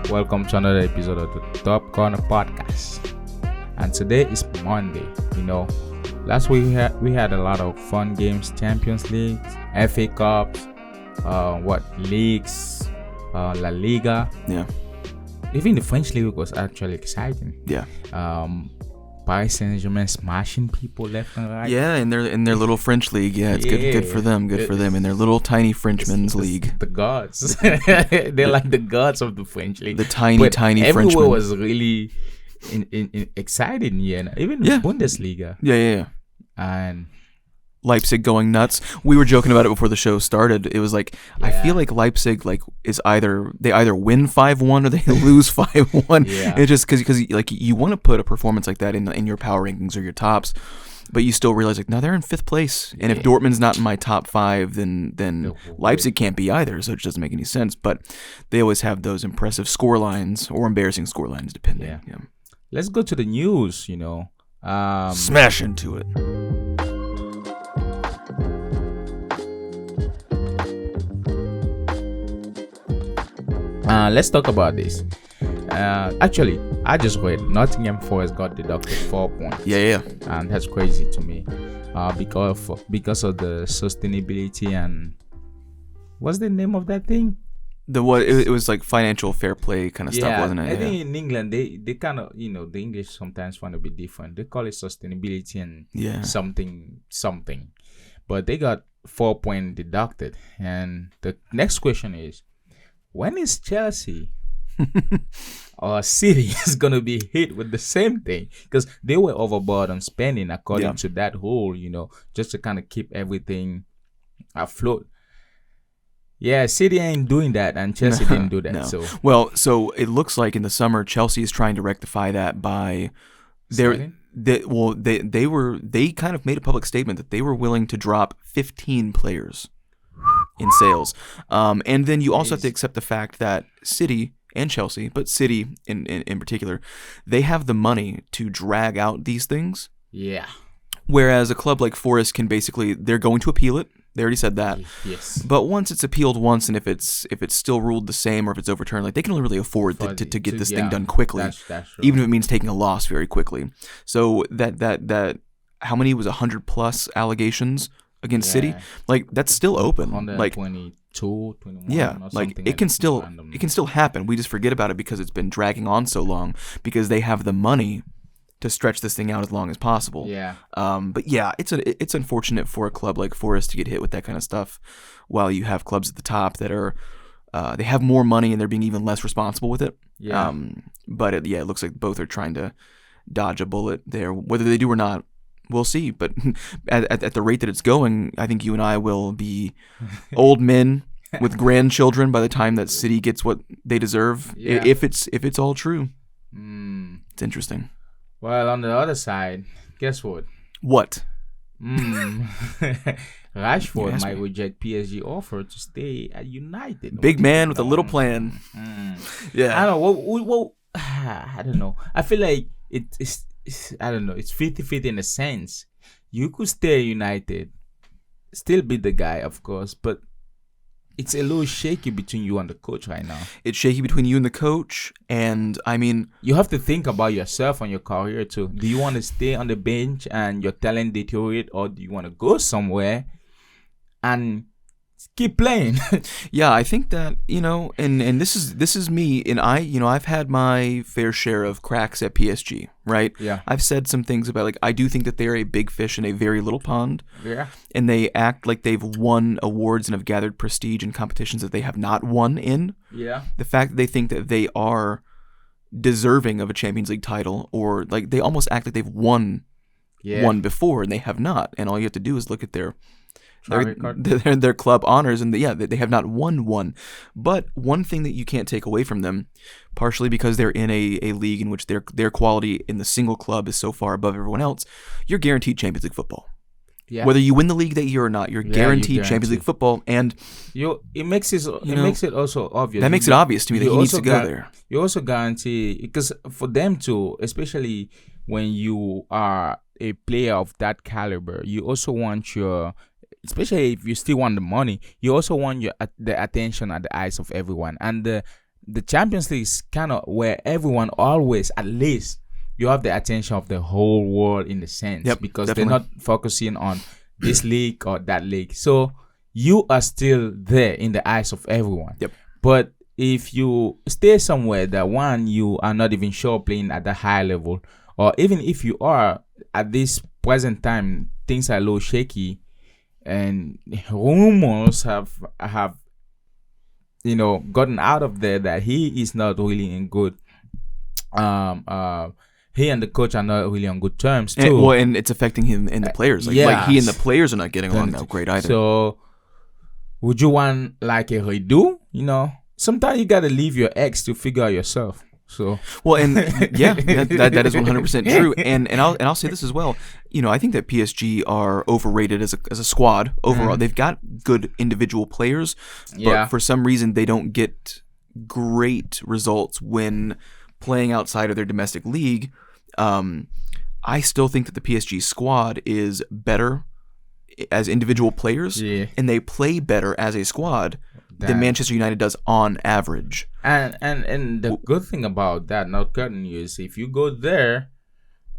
Welcome to another episode of the Top Corner Podcast. And today is Monday. Last week we had a lot of fun games: Champions League, FA Cups, leagues, La Liga. Yeah. Even the French league was actually exciting. Yeah. Paris Saint-Germain smashing people left and right. Yeah, in their little French league. Yeah, it's good for them. Good for them in their little tiny Frenchmen's league. The gods. They're like the gods of the French league. The tiny Frenchmen. Everywhere was really exciting. Yeah, even the Bundesliga. Yeah. And Leipzig going nuts. We were joking about it before the show started. It was like, I feel like Leipzig is either win 5-1 or they lose 5-1. Yeah. It's just because you want to put a performance like that in your power rankings or your tops, but you still realize now they're in 5th place, and if Dortmund's not in my top 5, then Leipzig can't be either. So it just doesn't make any sense. But they always have those impressive score lines or embarrassing score lines, depending. Yeah. Let's go to the news. Smash into it. Let's talk about this. Actually, I just read Nottingham Forest got deducted 4 points. Yeah. And that's crazy to me. Because of the sustainability and what's the name of that thing? It was like financial fair play kind of stuff, wasn't it? I think in England they kind of the English sometimes want to be different. They call it sustainability and something. But they got 4 points deducted. And the next question is, when is Chelsea or City is going to be hit with the same thing? Because they were overboard on spending according to that whole, just to kind of keep everything afloat. Yeah, City ain't doing that, and Chelsea didn't do that. No. So it looks like in the summer, Chelsea is trying to rectify that by they kind of made a public statement that they were willing to drop 15 players in sales. And then you also have to accept the fact that City and Chelsea, but City in particular, they have the money to drag out these things. Yeah. Whereas a club like Forest can they're going to appeal it. They already said that. Yes. But once it's appealed once, and if it's still ruled the same or if it's overturned, they can only really afford to get this thing done quickly. That's true. Even if it means taking a loss very quickly. So that how many was 100 plus allegations against City? That's still open. 22, 21. Yeah, it can still happen. We just forget about it because it's been dragging on so long, because they have the money to stretch this thing out as long as possible. Yeah. But yeah, it's unfortunate for a club like Forest to get hit with that kind of stuff, while you have clubs at the top that are they have more money and they're being even less responsible with it. Yeah. But it looks like both are trying to dodge a bullet there. Whether they do or not, we'll see. But at the rate that it's going, I think you and I will be old men with grandchildren by the time that City gets what they deserve. Yeah. If it's all true. It's interesting. Well, on the other side, guess what? What? Rashford might reject PSG offer to stay at United. Big man with a little plan. Yeah. I don't know. I don't know. I feel like it's I don't know. It's 50-50 in a sense. You could stay at United, still be the guy, of course, but it's a little shaky between you and the coach right now. It's shaky between you and the coach, and I mean, you have to think about yourself and your career too. Do you want to stay on the bench and your talent deteriorate, or do you want to go somewhere and keep playing? Yeah, I think that, and this is me, and I've had my fair share of cracks at PSG, right? Yeah. I've said some things about, I do think that they're a big fish in a very little pond. Yeah. And they act like they've won awards and have gathered prestige in competitions that they have not won in. Yeah. The fact that they think that they are deserving of a Champions League title, or they almost act like they've won one before, and they have not. And all you have to do is look at their club honors, and they have not won one. But one thing that you can't take away from them, partially because they're in a league in which their quality in the single club is so far above everyone else, you're guaranteed Champions League football. Yeah. Whether you win the league that year or not, you're guaranteed Champions League football, and it makes it also obvious. That makes it obvious to me that he needs to go there. You also guarantee, because for them to, especially when you are a player of that caliber, you also want your, especially if you still want the money, you also want the attention at the eyes of everyone. And the Champions League is kind of where everyone always, at least, you have the attention of the whole world in the sense, because definitely. they're not focusing on this league or that league. So you are still there in the eyes of everyone. Yep. But if you stay somewhere that one, you are not even sure playing at the high level, or even if you are at this present time, things are a little shaky, and rumors have gotten out of there that he is not really in good he and the coach are not really on good terms too. And it's affecting him and the players. Like he and the players are not getting along that great either. So would you want like a redo? Sometimes you gotta leave your ex to figure out yourself. So that is 100% true. And I'll say this as well. I think that PSG are overrated as a squad overall. They've got good individual players, but for some reason they don't get great results when playing outside of their domestic league. I still think that the PSG squad is better as individual players, and they play better as a squad than Manchester United does on average. And the good thing about that, not cutting you, is if you go there,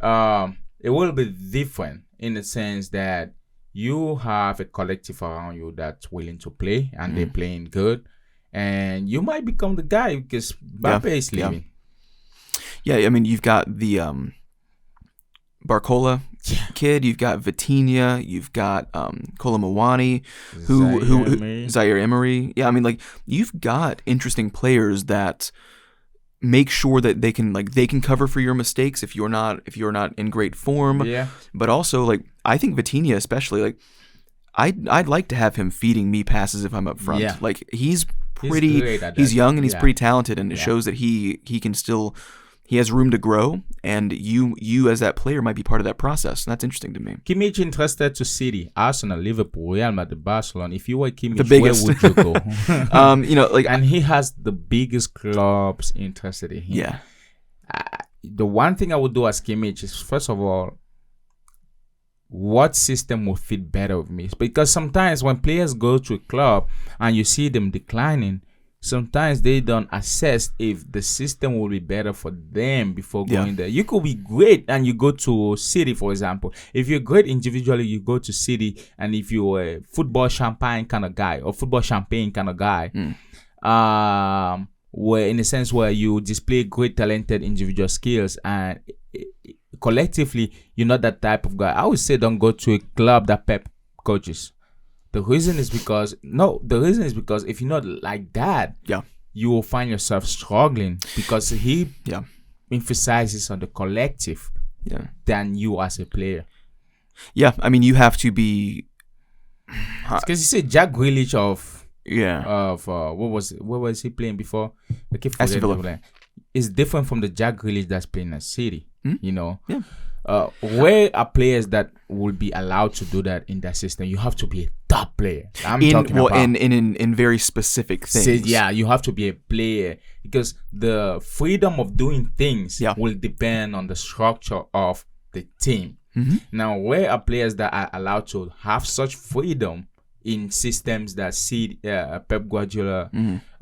it will be different in the sense that you have a collective around you that's willing to play, and they're playing good, and you might become the guy because Mbappe is leaving. Yeah, I mean, you've got the Barcola kid, you've got Vitinha, you've got Kolomouani, Zaire Emery. Yeah, I mean, like, you've got interesting players that make sure that they can cover for your mistakes if you're not in great form. Yeah. But also, like, I think Vitinha especially, like, I'd like to have him feeding me passes if I'm up front. Yeah. Like, he's young and he's pretty talented, and it shows that he can still. He has room to grow, and you as that player might be part of that process. And that's interesting to me. Kimmich interested to City, Arsenal, Liverpool, Real Madrid, Barcelona. If you were Kimmich, where would you go? And he has the biggest clubs interested in him. Yeah. The one thing I would do as Kimmich is, first of all, what system will fit better with me? Because sometimes when players go to a club and you see them declining, sometimes they don't assess if the system will be better for them before going there. You could be great and you go to City, for example. If you're great individually, you go to City, and if you're a football champagne kind of guy where in a sense where you display great talented individual skills and collectively you're not that type of guy, I would say don't go to a club that Pep coaches. The reason is because if you're not like that, you will find yourself struggling because he emphasizes on the collective than you as a player. Yeah, I mean, you have to be. Because you said Jack Grealish what was he playing before? I keep forgetting. It's different from the Jack Grealish that's playing at City. Yeah. Where are players that will be allowed to do that in that system? You have to be a top player. In very specific things. You have to be a player because the freedom of doing things will depend on the structure of the team. Now, where are players that are allowed to have such freedom in systems that see Pep Guardiola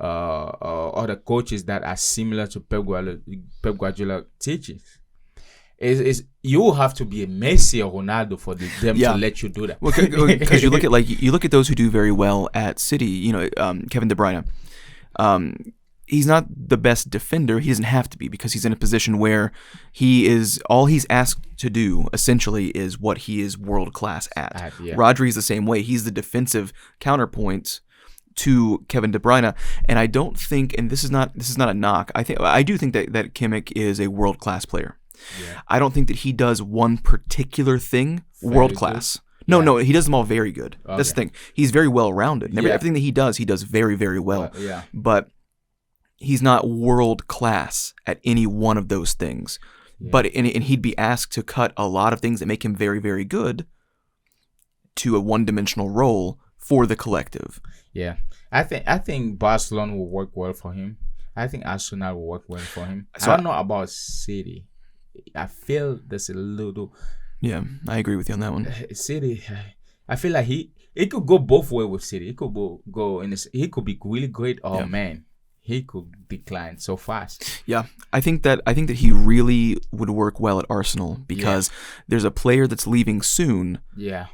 or other coaches that are similar to Pep Guardiola teaches? Is you have to be a Messi or Ronaldo for them to let you do that. Well, because you look at those who do very well at City. Kevin De Bruyne. He's not the best defender. He doesn't have to be because he's in a position where all he's asked to do essentially is what he is world class at. Rodri's the same way. He's the defensive counterpoint to Kevin De Bruyne, and I don't think, and this is not a knock. I do think that Kimmich is a world class player. Yeah. I don't think that he does one particular thing world class. No, he does them all very good. Okay. That's the thing. He's very well rounded. Everything that he does very, very well. But he's not world class at any one of those things. Yeah. But and he'd be asked to cut a lot of things that make him very, very good to a one-dimensional role for the collective. Yeah, I think Barcelona will work well for him. I think Arsenal will work well for him. So I don't know about City. I feel there's a little. Yeah, I agree with you on that one. City, I feel like it could go both ways with City. It could go in this. He could be really great. Oh man, he could decline so fast. Yeah, I think that he really would work well at Arsenal because there's a player that's leaving soon. Yeah,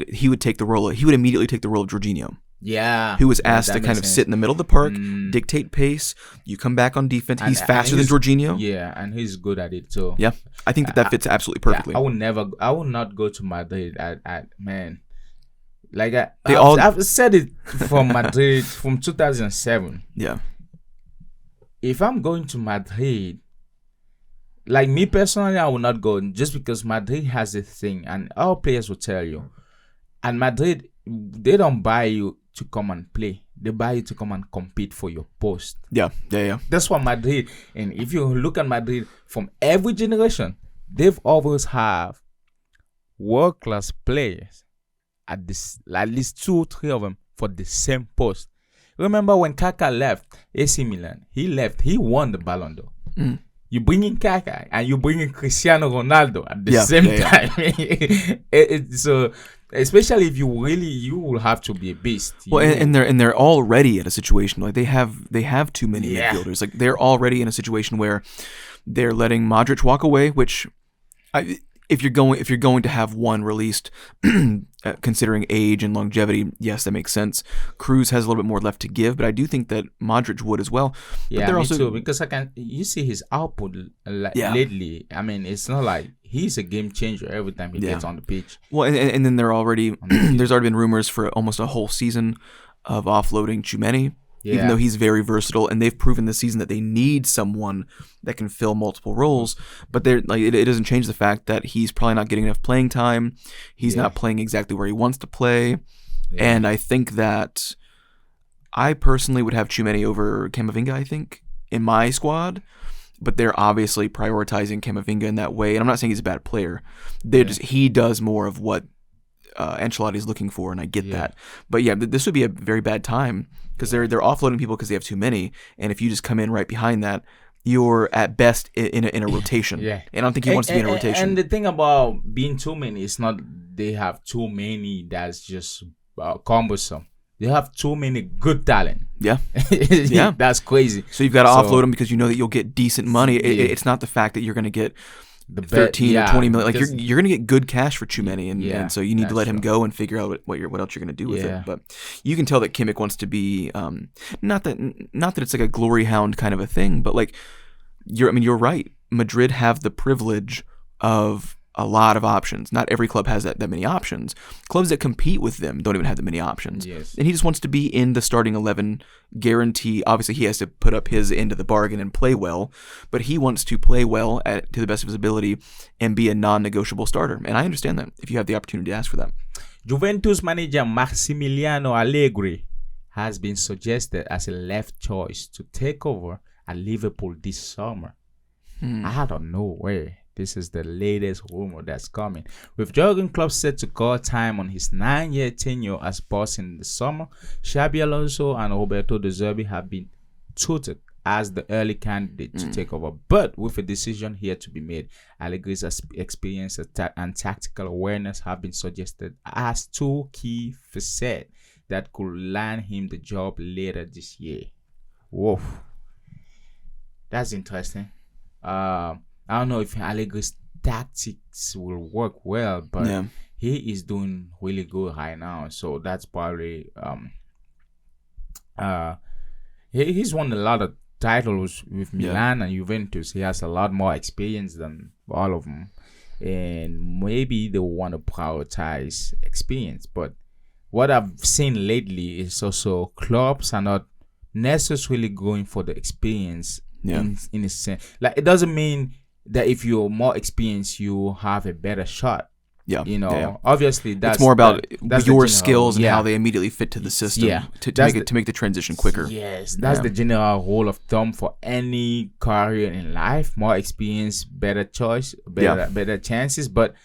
he would take the role. He would immediately take the role of Jorginho. Yeah, who was asked to kind of sit in the middle of the park, dictate pace. You come back on defense. He's faster than Jorginho. Yeah, and he's good at it too. Yeah, I think that fits absolutely perfectly. Yeah, I would not go to Madrid. Man, like I've said it from Madrid from 2007. Yeah. If I'm going to Madrid, like me personally, I will not go just because Madrid has a thing, and our players will tell you. And Madrid, they don't buy you to come and play. They buy you to come and compete for your post. Yeah. That's what Madrid, and if you look at Madrid from every generation, they've always have world-class players at least 2 or 3 of them for the same post. Remember when Kaká left AC Milan? He won the Ballon d'Or. You bring in Kaká and you bring in Cristiano Ronaldo at the same time. So especially if you will have to be a beast. Well, and they're already at a situation like they have too many midfielders. Like they're already in a situation where they're letting Modric walk away, which if you're going to have one released, considering age and longevity, yes, that makes sense. Cruz has a little bit more left to give, but I do think that Modric would as well. Yeah, me too. Because you see his output lately. I mean, it's not like he's a game changer every time he gets on the pitch. Well, and then there's already been rumors for almost a whole season of offloading Tchouaméni. Yeah. Even though he's very versatile, and they've proven this season that they need someone that can fill multiple roles, but it doesn't change the fact that he's probably not getting enough playing time. He's not playing exactly where he wants to play, and I think that I personally would have Tchouaméni over Camavinga, I think, in my squad, but they're obviously prioritizing Camavinga in that way, and I'm not saying he's a bad player. He does more of what Ancelotti is looking for, and I get that. But yeah, this would be a very bad time because they're offloading people because they have too many, and if you just come in right behind that, you're at best in a rotation. And I don't think he wants to be in a rotation. And the thing about being too many, it's not they have too many that's just cumbersome. They have too many good talent. Yeah. That's crazy. So you've got to offload them because you know that you'll get decent money. It's not the fact that you're going to get the 13 or 20 million. Like you're going to get good cash for Tchouaméni, and so you need to let him go and figure out what else you're going to do with it. But you can tell that Kimmich wants to be not that it's like a glory hound kind of a thing, but like you're right. Madrid have the privilege of a lot of options. Not every club has that many options. Clubs that compete with them don't even have that many options. Yes. And he just wants to be in the starting 11 guarantee. Obviously, he has to put up his end of the bargain and play well, but he wants to play well to the best of his ability and be a non-negotiable starter. And I understand that if you have the opportunity to ask for that. Juventus manager Massimiliano Allegri has been suggested as a left choice to take over at Liverpool this summer. I don't know where. This is the latest rumor that's coming. With Jurgen Klopp set to call time on his 9-year tenure as boss in the summer, Xabi Alonso and Roberto De Zerbi have been touted as the early candidate to take over. But with a decision here to be made, Allegri's experience and tactical awareness have been suggested as 2 key facets that could land him the job later this year. Whoa. That's interesting. I don't know if Allegri's tactics will work well, but he is doing really good right now. So that's probably he's won a lot of titles with Milan and Juventus. He has a lot more experience than all of them, and maybe they want to prioritize experience. But what I've seen lately is also clubs are not necessarily going for the experience in a sense. Like it doesn't mean that if you're more experienced, you have a better shot. Obviously that's it's more about that's your skills and how they immediately fit to the system to make the transition quicker. Yes, that's the general rule of thumb for any career in life. More experience, better choice, better chances. But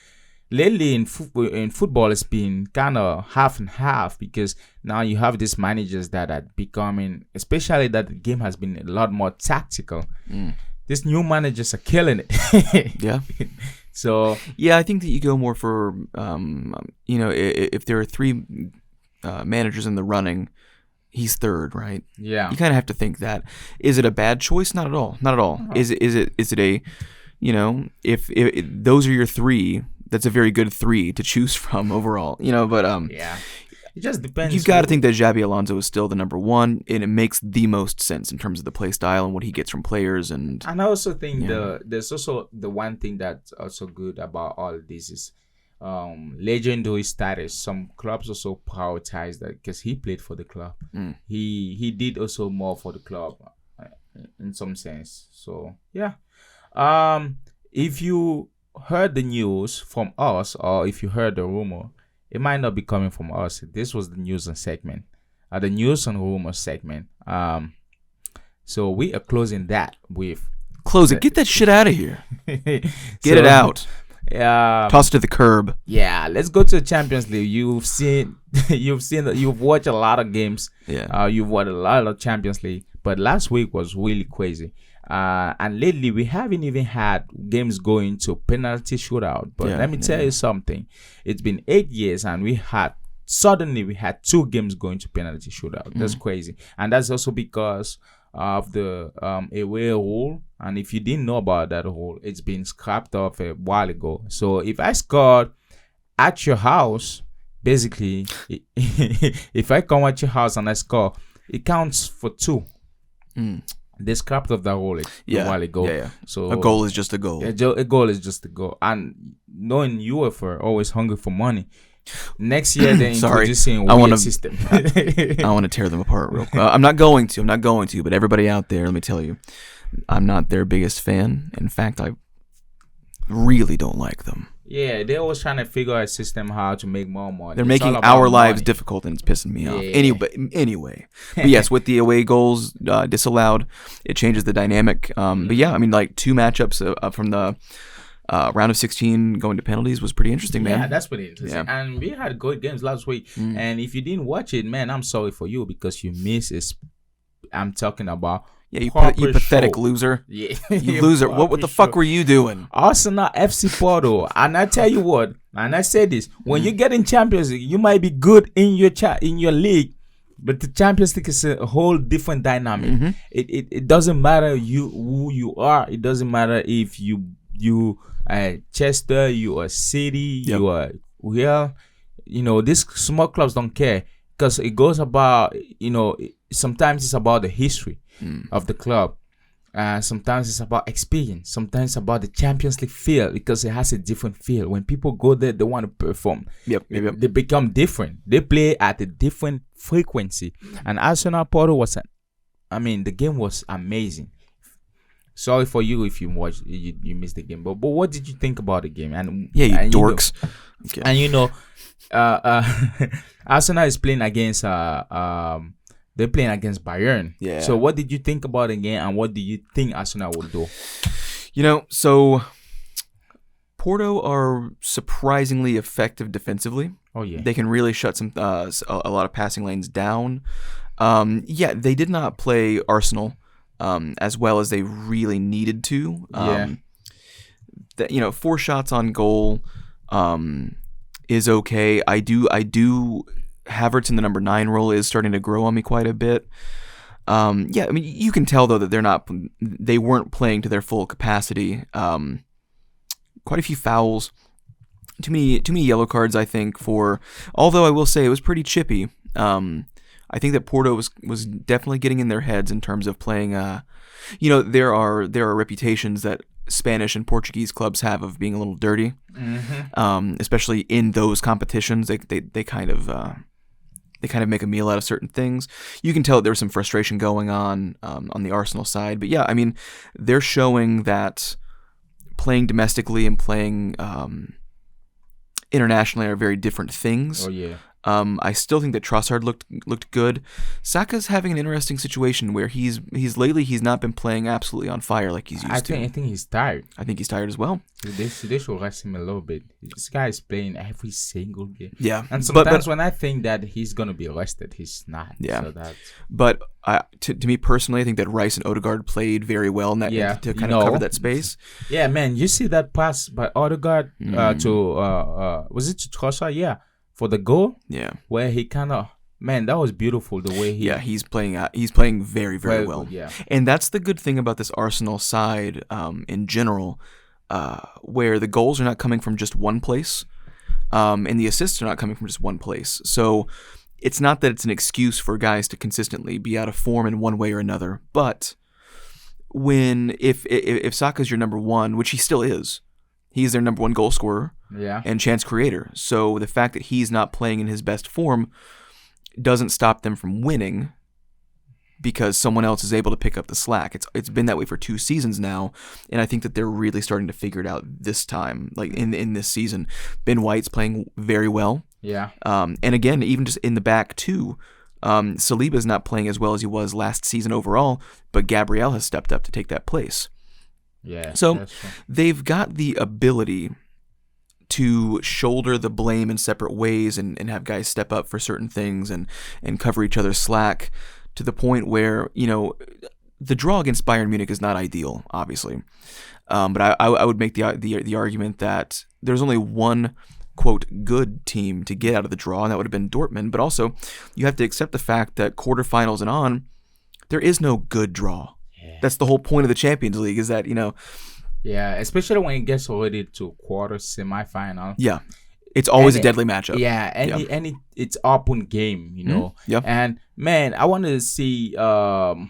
lately in football, it's been kind of half and half because now you have these managers that are becoming, especially that the game has been a lot more tactical. These new managers are killing it. So I think that you go more for if there are 3 managers in the running, he's third, right? Yeah. You kind of have to think that. Is it a bad choice? Not at all. Not at all. Uh-huh. Is it a, if those are your three, that's a very good three to choose from overall. But yeah. It just depends. You've got to think that Xabi Alonso is still the number one, and it makes the most sense in terms of the play style and what he gets from players. And I also think there's also the one thing that's also good about all of this is legendary status. Some clubs also prioritize that because he played for the club. He did also more for the club in some sense. So yeah. If you heard the news from us, or if you heard the rumor, it might not be coming from us. This was the news and segment, the news and rumor segment. So we are closing that with close it. Get that shit out of here. Get it out. Toss it to the curb. Yeah, let's go to the Champions League. You've watched a lot of games. Yeah. You've watched a lot of Champions League, but last week was really crazy. And lately we haven't even had games going to penalty shootout. But let me tell you something. It's been 8 years and we had 2 games going to penalty shootout. That's crazy. And that's also because of the away rule. And if you didn't know about that rule, it's been scrapped off a while ago. So if I scored at your house, basically, if I come at your house and I score, it counts for 2. They scrapped off that rule a while ago. Yeah. So a goal is just a goal. A goal is just a goal. And knowing UEFA always hungry for money. Next year they're introducing a weird system. I want to tear them apart real quick. I'm not going to. But everybody out there, let me tell you, I'm not their biggest fan. In fact, I really don't like them. Yeah, they're always trying to figure out a system how to make more money. They're making our lives difficult, and it's pissing me off. Anyway. But yes, with the away goals disallowed, it changes the dynamic. But yeah, I mean, like 2 matchups from the round of 16 going to penalties was pretty interesting, man. Yeah, that's pretty interesting. Yeah. And we had good games last week. And if you didn't watch it, man, I'm sorry for you because you missed it. I'm talking about... Yeah, you pathetic loser. Yeah. You loser. What the fuck were you doing? Arsenal FC Porto. And I tell you what, and I say this, when you get in Champions League, you might be good in your league, but the Champions League is a whole different dynamic. It doesn't matter who you are. It doesn't matter if you Chester, you are City, you are Real. These small clubs don't care because it goes about, sometimes it's about the history of the club. Sometimes it's about experience. Sometimes it's about the Champions League feel because it has a different feel. When people go there, they want to perform. Yep. They become different. They play at a different frequency. And Arsenal Porto the game was amazing. Sorry for you if you watched, you missed the game. But what did you think about the game? And you dorks. Okay. And Arsenal is playing against they're playing against Bayern. Yeah. So what did you think about the game, and what do you think Arsenal will do? So Porto are surprisingly effective defensively. Oh yeah. They can really shut some a lot of passing lanes down. They did not play Arsenal as well as they really needed to. 4 shots on goal is okay. I do Havertz in the number 9 role is starting to grow on me quite a bit. You can tell though that they weren't playing to their full capacity. Quite a few fouls, too many yellow cards. I think although I will say it was pretty chippy. I think that Porto was definitely getting in their heads in terms of playing. There are reputations that Spanish and Portuguese clubs have of being a little dirty, especially in those competitions. They kind of make a meal out of certain things. You can tell that there was some frustration going on the Arsenal side. But yeah, they're showing that playing domestically and playing internationally are very different things. Oh yeah. I still think that Trossard looked good. Saka's having an interesting situation where he's not been playing absolutely on fire like he's used to. I think he's tired. I think he's tired as well. They should rest him a little bit. This guy is playing every single game. Yeah. And sometimes when I think that he's gonna be arrested, he's not. Yeah. So that's... But to me personally, I think that Rice and Odegaard played very well in that to kind of cover that space. Yeah, man. You see that pass by Odegaard to was it to Trossard? Yeah. For the goal, yeah, where he kind of man, that was beautiful the way he. Yeah, he's playing very, very well. Good, yeah. And that's the good thing about this Arsenal side in general, where the goals are not coming from just one place, and the assists are not coming from just one place. So it's not that it's an excuse for guys to consistently be out of form in one way or another, but if Saka's your number one, which he still is, he's their number one goal scorer and chance creator. So the fact that he's not playing in his best form doesn't stop them from winning because someone else is able to pick up the slack. It's been that way for 2 seasons now, and I think that they're really starting to figure it out this time, like in this season. Ben White's playing very well. Yeah. And again, even just in the back too, Saliba's not playing as well as he was last season overall, but Gabriel has stepped up to take that place. Yeah. So they've got the ability to shoulder the blame in separate ways and have guys step up for certain things and cover each other's slack to the point where, the draw against Bayern Munich is not ideal, obviously. But I would make the argument that there's only one, quote, good team to get out of the draw, and that would have been Dortmund. But also, you have to accept the fact that quarterfinals and on, there is no good draw. Yeah. That's the whole point of the Champions League, is that, Yeah, especially when it gets already to quarter, semifinal. Yeah, it's always a deadly matchup. Yeah, any it's open game, Mm-hmm. Yep. And man, I wanted to see, and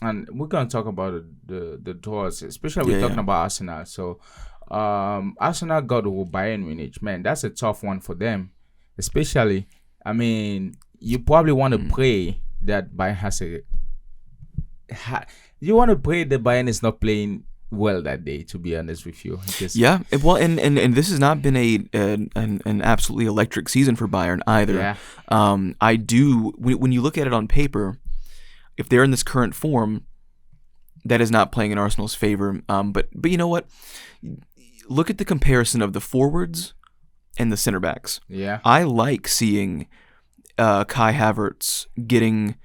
we're gonna talk about the draws, especially we're talking about Arsenal. So, Arsenal got to Bayern Munich. Man, that's a tough one for them, especially. I mean, you probably want to pray that Bayern you want to pray that Bayern is not playing well that day, to be honest with you. Yeah, well, and this has not been an absolutely electric season for Bayern either. Yeah. I do, when you look at it on paper, if they're in this current form, that is not playing in Arsenal's favor. But you know what? Look at the comparison of the forwards and the center backs. Yeah. I like seeing Kai Havertz getting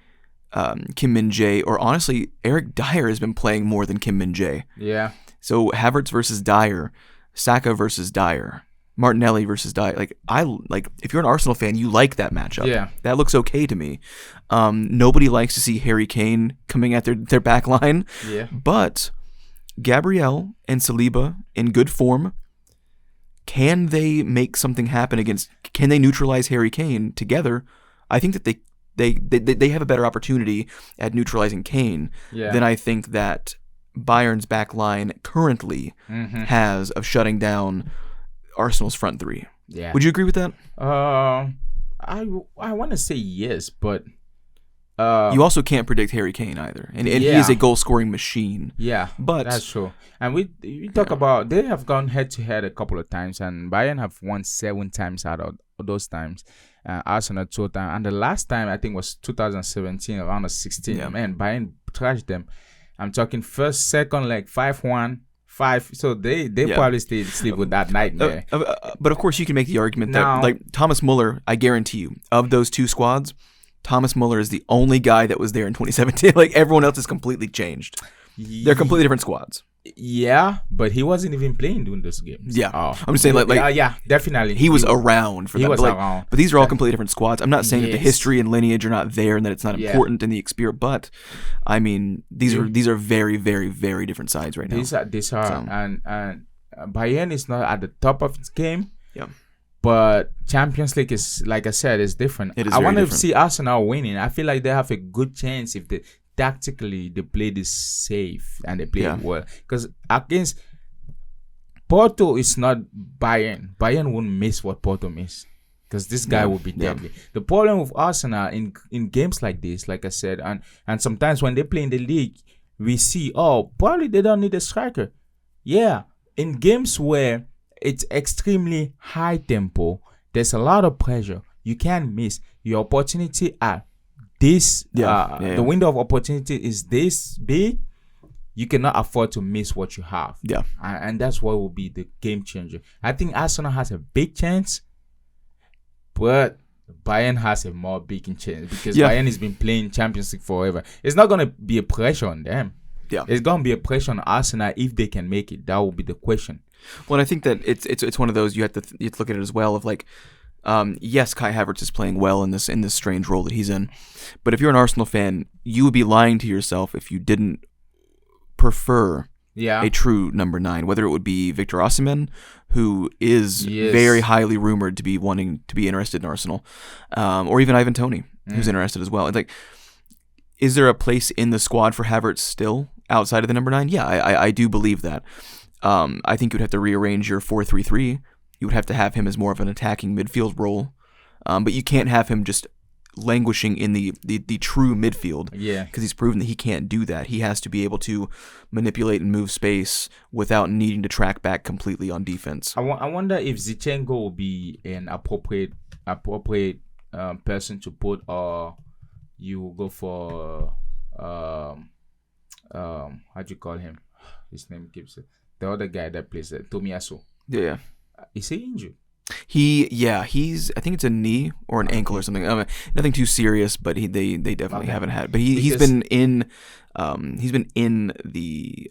Kim Min-jae, or honestly, Eric Dyer has been playing more than Kim Min-jae. Yeah. So Havertz versus Dyer, Saka versus Dyer, Martinelli versus Dyer. If you're an Arsenal fan, you like that matchup. Yeah. That looks okay to me. Nobody likes to see Harry Kane coming at their back line. Yeah. But Gabriel and Saliba in good form. Can they make something happen can they neutralize Harry Kane together? I think that they have a better opportunity at neutralizing Kane than I think that Bayern's back line currently has of shutting down Arsenal's front three. Yeah. Would you agree with that? I want to say yes, but you also can't predict Harry Kane either, and he is a goal scoring machine. Yeah, but that's true. And we talk about, they have gone head to head a couple of times, and Bayern have won 7 times out of those times. Arsenal 2 times, and the last time I think was 2017, around the 16. Yeah. Man, Bayern trashed them. I'm talking first, second leg 5-1, 5. So they probably sleep with that nightmare. But of course, you can make the argument that Thomas Muller, I guarantee you, of those 2 squads, Thomas Muller is the only guy that was there in 2017. Everyone else is completely changed. They're completely different squads. Yeah, but he wasn't even playing during those games. Yeah, I'm just saying, yeah, definitely. He was around for that. He was around. But these are all completely different squads. I'm not saying that the history and lineage are not there and that it's not important in the experience, but I mean, these are very, very, very different sides right now. These are, and Bayern is not at the top of its game. Yeah. But Champions League is, like I said, is different. It is. I want to see Arsenal winning. I feel like they have a good chance if they tactically they play this safe and they play it well. Because against Porto, is not Bayern. Bayern won't miss what Porto miss, because this guy will be deadly. The problem with Arsenal in games like this, like I said, and sometimes when they play in the league, we see, probably they don't need a striker. Yeah, in games where it's extremely high tempo, there's a lot of pressure. You can't miss your opportunity at this. The window of opportunity is this big. You cannot afford to miss what you have. Yeah, and that's what will be the game changer. I think Arsenal has a big chance, but Bayern has a more big chance, because Bayern has been playing Champions League forever. It's not gonna be a pressure on them. Yeah, it's gonna be a pressure on Arsenal if they can make it. That will be the question. Well, and I think that it's one of those you have to look at it as well of Yes, Kai Havertz is playing well in this strange role that he's in, but if you're an Arsenal fan, you would be lying to yourself if you didn't prefer a true number 9, whether it would be Victor Osimhen, who is very highly rumored to be wanting to be interested in Arsenal, or even Ivan Toney, who's interested as well. It's like, is there a place in the squad for Havertz still outside of the number 9? Yeah, I do believe that. I think you'd have to rearrange your 4-3-3. You would have to have him as more of an attacking midfield role, but you can't have him just languishing in the true midfield. Yeah, because he's proven that he can't do that. He has to be able to manipulate and move space without needing to track back completely on defense. I wonder if Zinchenko will be an appropriate person to put, or you go for how do you call him? His name keeps it. The other guy that plays Tomiyasu. Yeah. Is he injured? He's I think it's a knee or an ankle or something. Nothing too serious, but they definitely haven't had. But he's been in the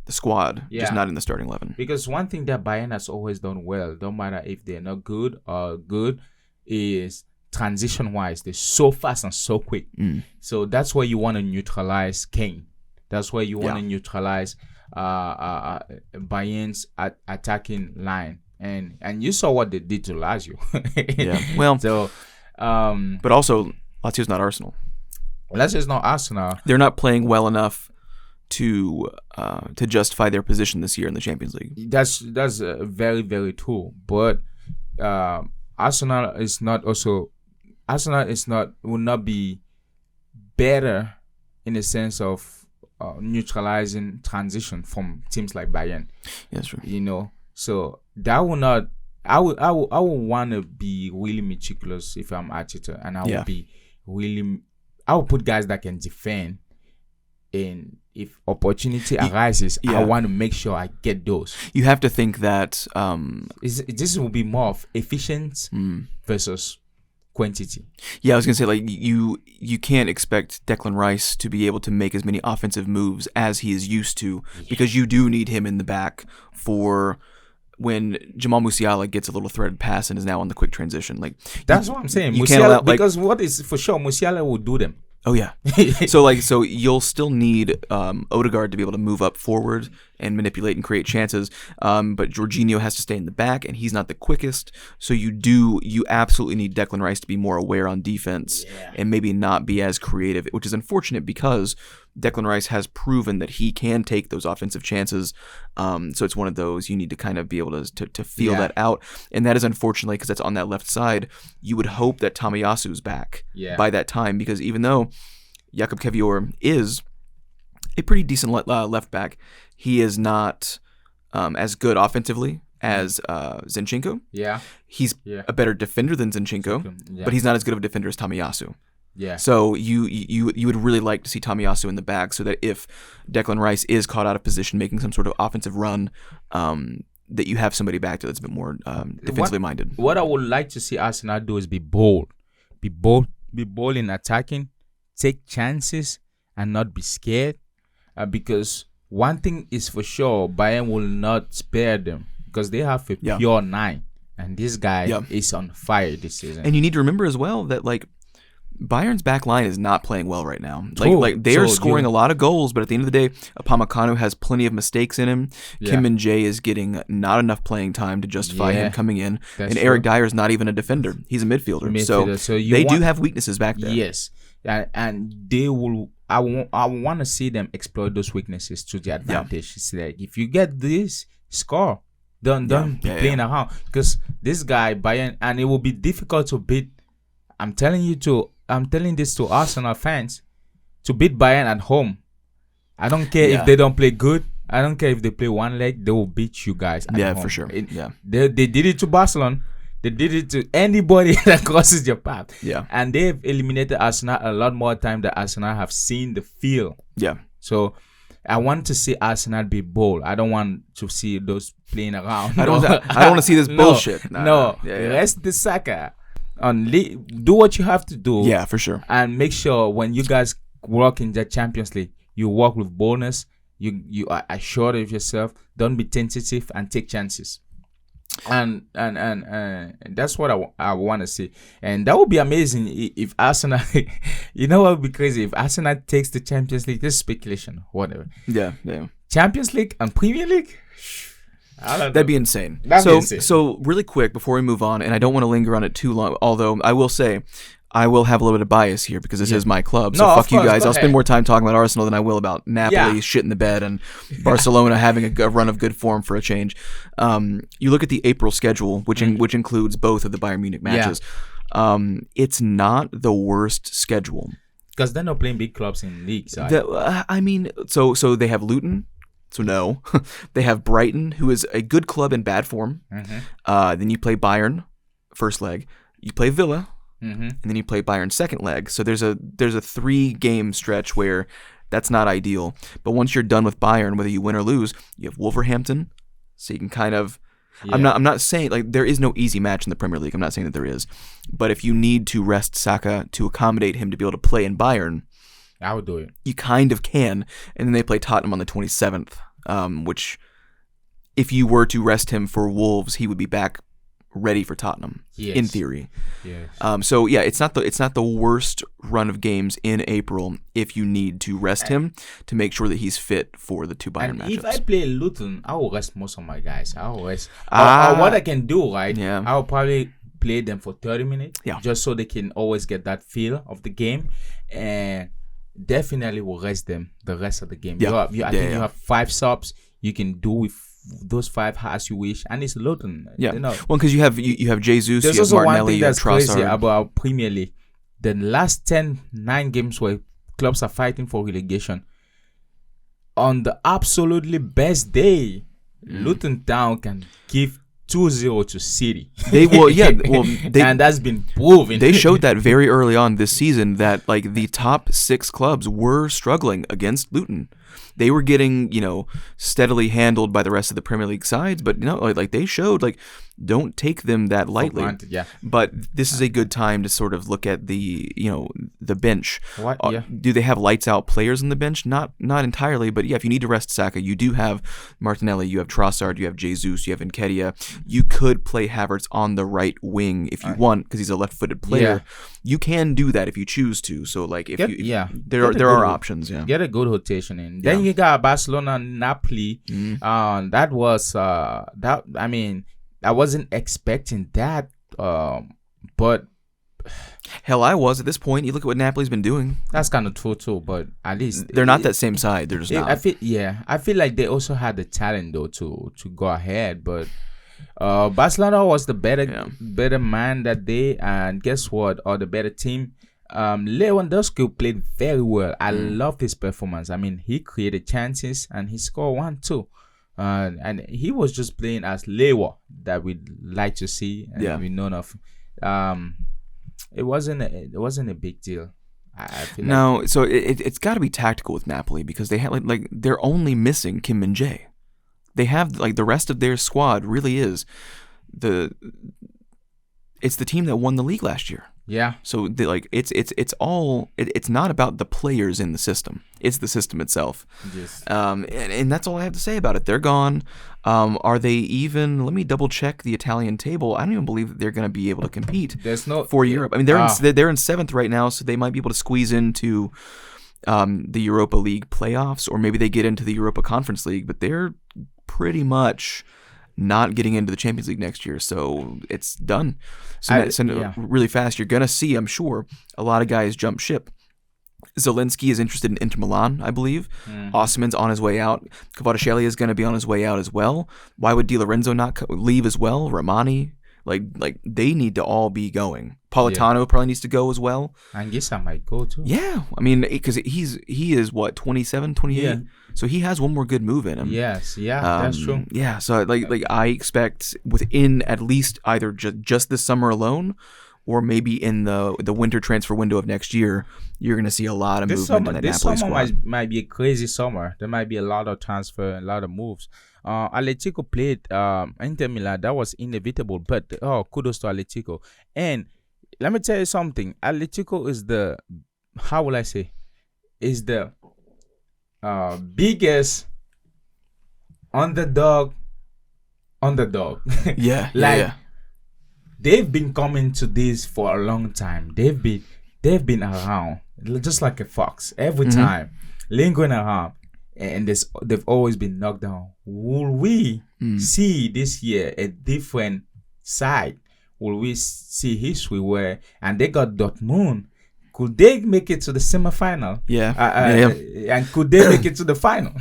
squad, just not in the starting 11. Because one thing that Bayern has always done well, don't matter if they're not good or good, is transition wise, they're so fast and so quick. So that's why you want to neutralize Kane. That's why you want to neutralize Bayern's attacking line. And you saw what they did to Lazio. Well, so but also Lazio's not Arsenal. Lazio's not Arsenal. They're not playing well enough to justify their position this year in the Champions League. That's very, very true. But Arsenal will not be better in the sense of neutralizing transition from teams like Bayern. That's true. So that will not. I would want to be really meticulous if I'm Arteta, and I would be really. I would put guys that can defend, and if opportunity arises, I want to make sure I get those. You have to think that this will be more of efficiency versus quantity. Yeah, I was gonna say, like, you can't expect Declan Rice to be able to make as many offensive moves as he is used to, because you do need him in the back for when Jamal Musiala gets a little threaded pass and is now on the quick transition. Like, that's what I'm saying. Musiala, because what is for sure, Musiala will do them. Oh yeah. so you'll still need Odegaard to be able to move up forward and manipulate and create chances. But Jorginho has to stay in the back, and he's not the quickest. So you absolutely need Declan Rice to be more aware on defense and maybe not be as creative, which is unfortunate because Declan Rice has proven that he can take those offensive chances. So it's one of those you need to kind of be able to feel that out. And that is unfortunately, because that's on that left side, you would hope that Tomiyasu's back by that time, because even though Jakub Kiwior is a pretty decent left back, he is not as good offensively as Zinchenko. Yeah. He's a better defender than Zinchenko, but he's not as good of a defender as Tomiyasu. Yeah. So you would really like to see Tomiyasu in the back, so that if Declan Rice is caught out of position making some sort of offensive run, that you have somebody back there that's a bit more defensively minded. What I would like to see Arsenal do is be bold. Be bold in attacking, take chances, and not be scared. Because one thing is for sure, Bayern will not spare them, because they have a pure 9. And this guy is on fire this season. And you need to remember as well that, like, Bayern's back line is not playing well right now. Like they are scoring a lot of goals, but at the end of the day, Upamecano has plenty of mistakes in him. Kim Min-jae is getting not enough playing time to justify him coming in. And true. Eric Dyer is not even a defender. He's a midfielder. So they do have weaknesses back there. Yes. And they will. I want to see them exploit those weaknesses to their advantage. It's like, if you get this, score. Don't be playing around. Because this guy, Bayern, and it will be difficult to beat. I'm telling this to Arsenal fans, to beat Bayern at home. I don't care if they don't play good. I don't care if they play one leg. They will beat you guys at home. Yeah, for sure. They did it to Barcelona. They did it to anybody that crosses your path. Yeah. And they've eliminated Arsenal a lot more time than Arsenal have seen the field. Yeah. So I want to see Arsenal be bold. I don't want to see those playing around. I don't want to see this bullshit. No. Rest the soccer. Do what you have to do. Yeah, for sure. And make sure when you guys work in the Champions League, you work with boldness. You are assured of yourself. Don't be tentative and take chances. And that's what I want to see, and that would be amazing if Arsenal. You know what would be crazy if Arsenal takes the Champions League. This is speculation, whatever. Yeah. Champions League and Premier League. That'd be insane. That'd be insane. So really quick before we move on, and I don't want to linger on it too long. Although I will say, I will have a little bit of bias here because this is my club. So fuck you guys. I'll spend more time talking about Arsenal than I will about Napoli shit in the bed and Barcelona having a run of good form for a change. You look at the April schedule, which includes both of the Bayern Munich matches. It's not the worst schedule because they're not playing big clubs in leagues. So they have Luton. So no, they have Brighton, who is a good club in bad form. Then you play Bayern, first leg. You play Villa. And then you play Bayern second leg. So there's a 3-game stretch where that's not ideal. But once you're done with Bayern, whether you win or lose, you have Wolverhampton. So you can kind of I'm not saying like there is no easy match in the Premier League. I'm not saying that there is. But if you need to rest Saka to accommodate him to be able to play in Bayern, I would do it. You kind of can. And then they play Tottenham on the 27th, which if you were to rest him for Wolves, he would be back ready for Tottenham in theory. So yeah, it's not the worst run of games in April if you need to rest him to make sure that he's fit for the 2 Bayern matchups. If I play Luton, I will rest most of my guys. I will rest. What I can do, right? Yeah. I will probably play them for 30 minutes, just so they can always get that feel of the game, and definitely will rest them the rest of the game. I think you have 5 subs. You can do with those 5 as you wish, and it's Luton. Yeah, well, because you have Jesus, there's you have also Martinelli, one thing that's you have Trossard. crazy about Premier League. The last 9 games where clubs are fighting for relegation, on the absolutely best day, Luton Town can give 2-0 to City. And that's been proven. They showed that very early on this season that like the top 6 clubs were struggling against Luton. They were getting, steadily handled by the rest of the Premier League sides, but like they showed like don't take them that lightly. But this is a good time to sort of look at the the bench. Do they have lights out players on the bench? Not entirely, but if you need to rest Saka, you do have Martinelli, you have Trossard, you have Jesus, you have Nketiah. You could play Havertz on the right wing if you want because he's a left-footed player. You can do that if you choose to. So like there are options. Get a good rotation in. Then you got Barcelona, Napoli. That was I wasn't expecting that, but hell, I was at this point. You look at what Napoli's been doing. That's kind of true too, but at least they're not that same side. They're just not. I feel like they also had the talent though to go ahead, but Barcelona was the better man that day, and guess what? Or the better team. Lewandowski played very well. I loved his performance. I mean, he created chances and he scored 1 too. And he was just playing as Lewa that we'd like to see and we know of. It wasn't a big deal. I feel so it's got to be tactical with Napoli because they have like they're only missing Kim Min-jae. They have like the rest of their squad really is it's the team that won the league last year. Yeah. So it's not about the players in the system. It's the system itself. Yes. And that's all I have to say about it. They're gone. Are they even? Let me double check the Italian table. I don't even believe that they're going to be able to compete for Europe. I mean, they're in 7th right now, so they might be able to squeeze into the Europa League playoffs, or maybe they get into the Europa Conference League. But they're pretty much not getting into the Champions League next year, so it's done. So really fast, you're gonna see, I'm sure, a lot of guys jump ship. Zielinski is interested in Inter Milan, I believe. Osimhen's on his way out. Kvaratskhelia is going to be on his way out as well. Why would Di Lorenzo not leave as well? Romani, like they need to all be going. Politano probably needs to go as well. Anguissa might go too. Yeah, I mean, because he is what 27, 28. Yeah. So he has one more good move in him. Yes, that's true. Yeah, so like I expect within at least either just this summer alone, or maybe in the winter transfer window of next year, you're going to see a lot of movement in that Napoli squad. This summer might be a crazy summer. There might be a lot of transfer, a lot of moves. Atletico played Inter Milan. That was inevitable, but kudos to Atletico. And let me tell you something. Atletico is the, how will I say, is the biggest underdog underdog. Yeah, like yeah. they've been coming to this for a long time. They've been around just like a fox every time, lingering around, and they've always been knocked down. Will we see this year a different side? Will we see history where and they got Dortmund? Could they make it to the semifinal? Yeah. And could they make it to the final?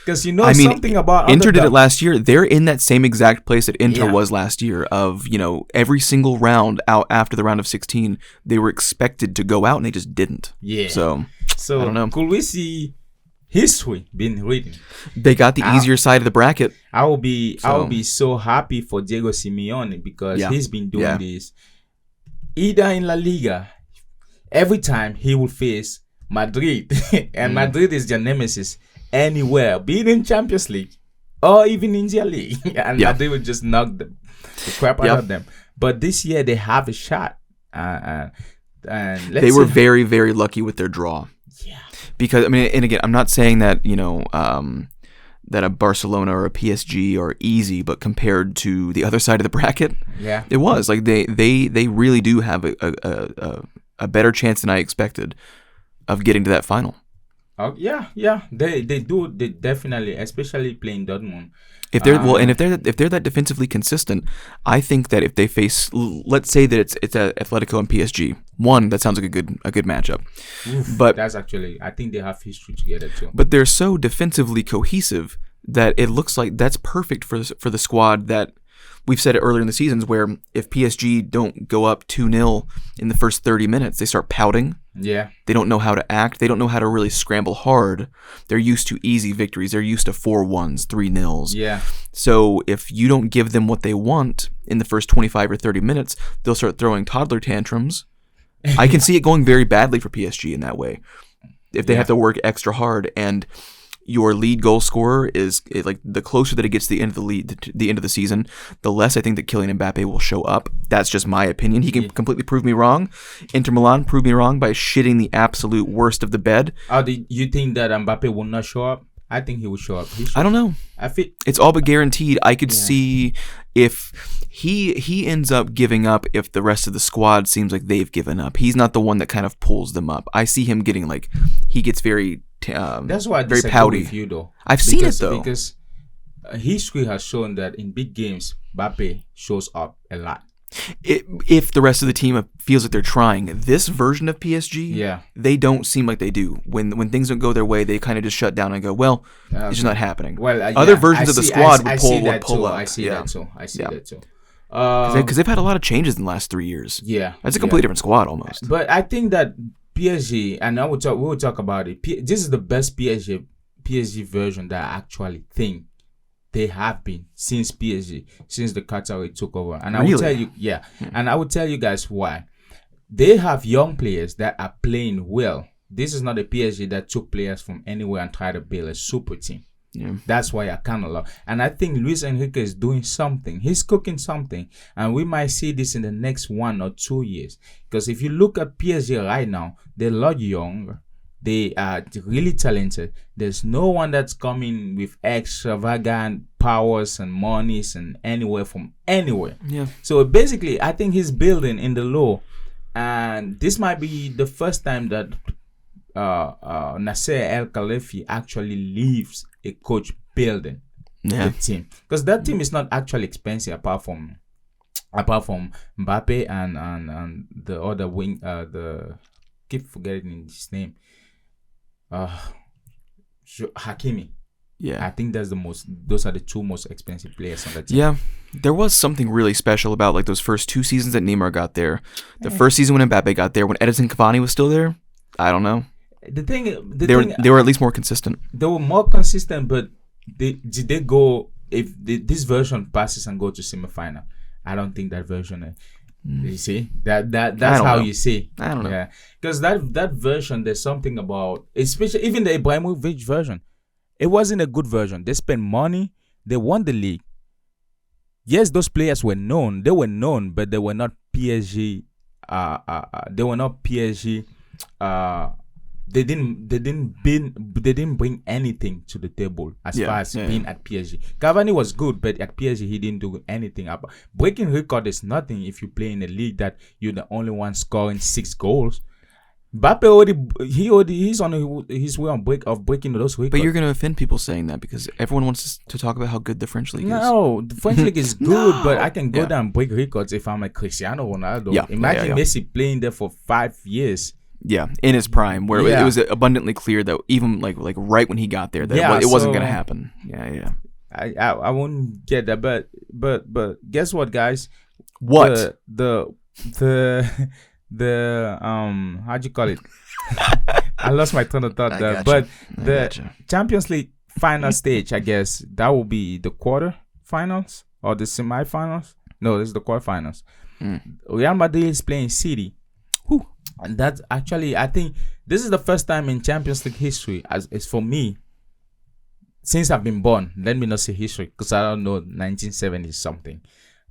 Because something about Inter did it underdog. last year. They're in that same exact place that Inter Yeah. was last year. Of every single round out after the round of 16, they were expected to go out and they just didn't. Yeah. So I don't know. Could we see history being written? They got the easier side of the bracket. I will be so happy for Diego Simeone because he's been doing this. Either in La Liga, every time he will face Madrid, and Madrid is their nemesis anywhere, be it in Champions League or even in their league, and Madrid will just knock the crap out of them. But this year they have a shot, and they were very, very lucky with their draw. Yeah. Because and again, I'm not saying that that a Barcelona or a PSG are easy, but compared to the other side of the bracket, it was like they really do have a better chance than I expected of getting to that final. Oh yeah, they do. They definitely, especially playing Dortmund. If they're if they're that defensively consistent, I think that if they face, let's say that it's Atletico and PSG, that sounds like a good matchup. But that's actually, I think they have history together too. But they're so defensively cohesive that it looks like that's perfect for the squad that. We've said it earlier in the seasons where if PSG don't go up 2-0 in the first 30 minutes, they start pouting. Yeah. They don't know how to act. They don't know how to really scramble hard. They're used to easy victories. They're used to 4-1s, 3-0s. Yeah. So if you don't give them what they want in the first 25 or 30 minutes, they'll start throwing toddler tantrums. I can see it going very badly for PSG in that way. If they have to work extra hard and your lead goal scorer is like the closer that it gets to the end of the end of the season, the less I think that Kylian Mbappe will show up. That's just my opinion. He can completely prove me wrong. Inter Milan proved me wrong by shitting the absolute worst of the bed. Do you think that Mbappe will not show up? I think he will show up. I don't know. I feel it's all but guaranteed. I could see if he ends up giving up if the rest of the squad seems like they've given up. He's not the one that kind of pulls them up. I see him getting he gets very that's why I very disagree pouty with you though. I've seen it though because history has shown that in big games Mbappe shows up a lot. If the rest of the team feels like they're trying. This version of PSG, they don't seem like they do. When things don't go their way, they kind of just shut down and go, well, it's just not happening. Well, other versions of the squad would pull up. I see that too. Because they've had a lot of changes in the last 3 years. Yeah, that's a completely different squad almost. But I think that PSG, and we will talk about it. This is the best PSG version that I actually think they have been since PSG, since the Qatari took over. And I will tell you, and I will tell you guys why. They have young players that are playing well. This is not a PSG that took players from anywhere and tried to build a super team. Yeah. That's why I kind of love. And I think Luis Enrique is doing something. He's cooking something. And we might see this in the next 1 or 2 years. Because if you look at PSG right now, they're a lot younger. They are really talented. There's no one that's coming with extravagant powers and monies and from anywhere. Yeah. So basically, I think he's building in the low. And this might be the first time that Nasser El Khelaïfi actually leaves a coach building the team, because that team is not actually expensive apart from Mbappe and the other wing, keep forgetting his name, Hakimi. Yeah, I think those are the two most expensive players on the team. Yeah, there was something really special about like those first 2 seasons that Neymar got there. The first season when Mbappe got there, when Edinson Cavani was still there, I don't know. They were at least more consistent. They were more consistent, but did they go, if this version passes and go to semifinal? I don't think that version. You see that's how you see. I don't know. Yeah, because that version, there's something about, especially even the Ibrahimovic version. It wasn't a good version. They spent money. They won the league. Yes, those players were known. They were known, but they were not PSG. They were not PSG. they didn't bring anything to the table as far as being at PSG. Cavani was good, but at PSG he didn't do anything. Breaking record is nothing if you play in a league that you're the only one scoring 6 goals. Mbappe he's on his way of breaking those records. But you're gonna offend people saying that because everyone wants to talk about how good the French league is. No, the French league is good, but I can go down and break records if I'm a Cristiano Ronaldo. Imagine Messi playing there for 5 years. Yeah, in his prime, where it was abundantly clear that even like right when he got there, that it wasn't gonna happen. Yeah. I won't get that, but guess what, guys? What the how'd you call it? I lost my train of thought there. But the Champions League final stage, I guess that will be the quarterfinals or the semifinals. No, this is the quarterfinals. Real Madrid is playing City. And that's actually, I think this is the first time in Champions League history, as it's for me, since I've been born. Let me not say history because I don't know 1970 something,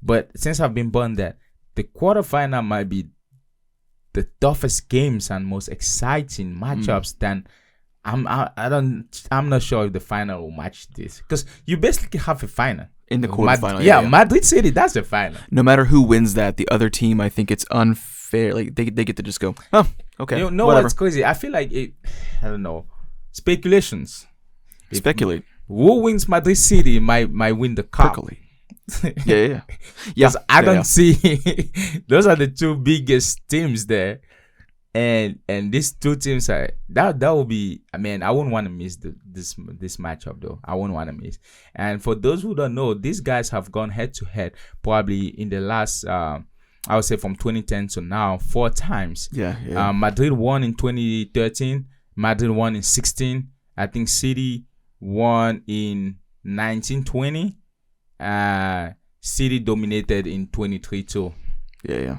but since I've been born, that the quarterfinal might be the toughest games and most exciting matchups than I'm not sure if the final will match this, because you basically have a final in the quarterfinal. Madrid City, that's the final. No matter who wins that, the other team, I think it's unfair. Like they get to just go, oh, okay. You know what's crazy? I feel like I don't know. Speculations. Speculate. Who wins Madrid City might win the cup. Yeah. I don't see those are the two biggest teams there, and these two teams are that will be. I mean, I wouldn't want to miss this matchup though. I wouldn't want to miss. And for those who don't know, these guys have gone head to head probably in the last I would say from 2010 to now 4 times. Yeah. Madrid won in 2013. Madrid won in 16. I think City won in 1920. City dominated in 23 too. Yeah.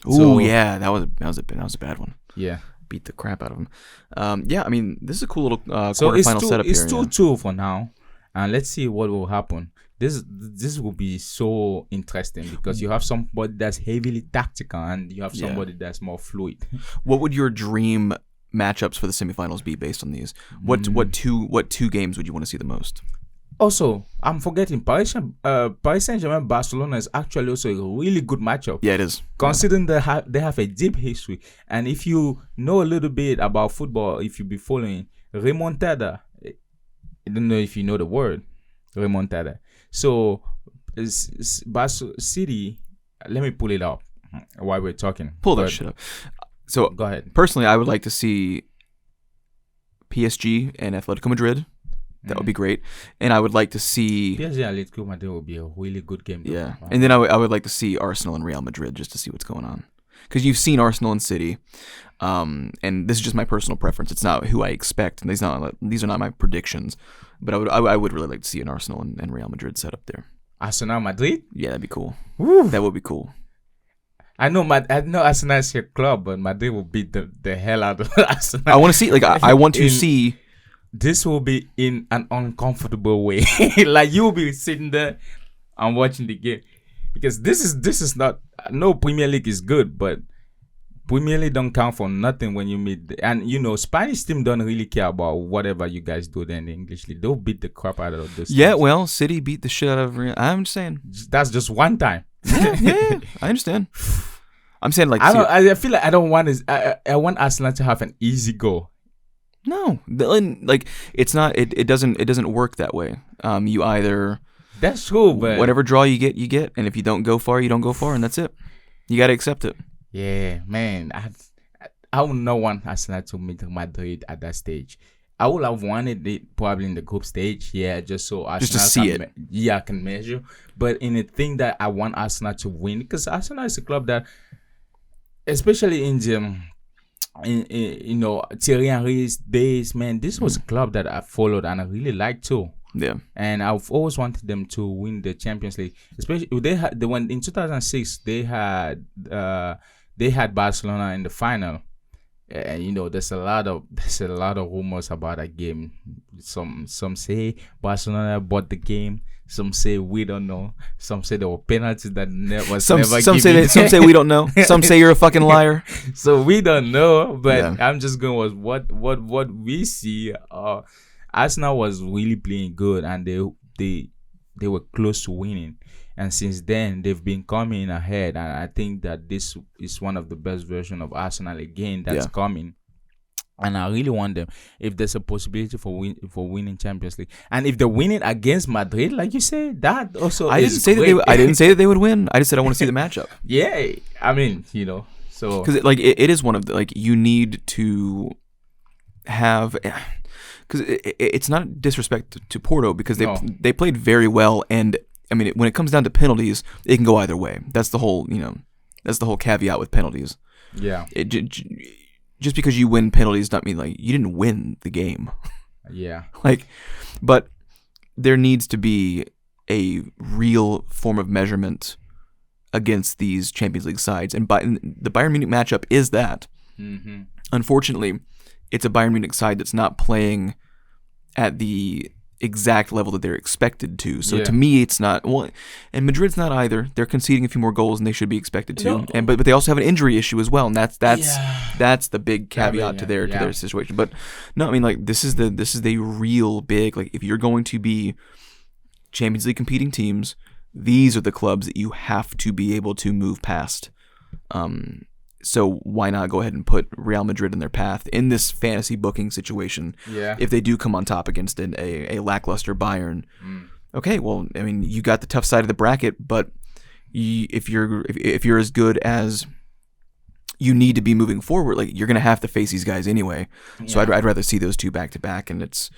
Oh yeah, that was a bad one. Yeah, beat the crap out of him. I mean, this is a cool little quarterfinal setup. It's 2-2 for now, and let's see what will happen. This will be so interesting because you have somebody that's heavily tactical and you have somebody that's more fluid. What would your dream matchups for the semifinals be based on these? What two games would you want to see the most? Also, I'm forgetting Paris Saint-Germain Barcelona is actually also a really good matchup. Yeah, it is. Considering they have a deep history, and if you know a little bit about football, if you be following remontada, I don't know if you know the word remontada. So, City. Let me pull it up while we're talking. Pull that shit up. So, go ahead. Personally, I would like to see PSG and Atletico Madrid. That would be great. And I would like to see PSG and Atletico Madrid would be a really good game. Yeah. And then I would like to see Arsenal and Real Madrid just to see what's going on. Because you've seen Arsenal and City. And this is just my personal preference. It's not who I expect. And these are not my predictions. But I would really like to see an Arsenal and Real Madrid set up there. Arsenal Madrid? Yeah, that'd be cool. Woo. That would be cool. I know Arsenal is your club, but Madrid will beat the hell out of Arsenal. I want to see, I want to see. This will be in an uncomfortable way. Like you will be sitting there and watching the game, because this is not. No, Premier League is good, but Premier League don't count for nothing when you meet. And Spanish team don't really care about whatever you guys do there in the English League. They'll beat the crap out of this. Yeah, well, City beat the shit out of Real. I'm just saying that's just one time. Yeah, I understand. I'm saying I feel like I don't want I want Arsenal to have an easy go. No, it's not. It doesn't work that way. You either that's true, but whatever draw you get, and if you don't go far, you don't go far, and that's it. You got to accept it. Yeah, man. I would not want Arsenal to meet Madrid at that stage. I would have wanted it probably in the group stage, just so Arsenal just to see it. I can measure. But in a thing that I want Arsenal to win, because Arsenal is a club that, especially in Thierry Henry's days, man, this was a club that I followed and I really liked too. Yeah. And I've always wanted them to win the Champions League. Especially when in 2006 they had Barcelona in the final. And there's a lot of rumors about that game. Some say Barcelona bought the game. Some say we don't know. Some say there were penalties that never given. Some say we don't know. Some say you're a fucking liar. So we don't know. But I'm just going with what we see. Arsenal was really playing good, and they were close to winning. And since then, they've been coming ahead. And I think that this is one of the best version of Arsenal again that's coming. And I really want them, if there's a possibility for winning Champions League, and if they're winning against Madrid, like you said, that also I didn't say that they would win. I just said I want to see the matchup. Yeah, I mean, so because it is one of the you need to have, because it's not disrespect to Porto, because they played very well, and I mean when it comes down to penalties, it can go either way. That's the whole caveat with penalties. Yeah. Just because you win penalties doesn't mean you didn't win the game. Yeah. But there needs to be a real form of measurement against these Champions League sides, and the Bayern Munich matchup is that. Mm-hmm. Unfortunately, it's a Bayern Munich side that's not playing at the exact level that they're expected to. So to me, it's not. Well, and Madrid's not either. They're conceding a few more goals than they should be expected to. No. But they also have an injury issue as well, and that's the big caveat to their situation. But no, I mean this is the real big, if you're going to be Champions League competing teams, these are the clubs that you have to be able to move past. So why not go ahead and put Real Madrid in their path in this fantasy booking situation? Yeah. If they do come on top against a lackluster Bayern, okay. Well, I mean, you got the tough side of the bracket, but if you're as good as you need to be moving forward, you're gonna have to face these guys anyway. Yeah. So I'd rather see those two back to back, and it's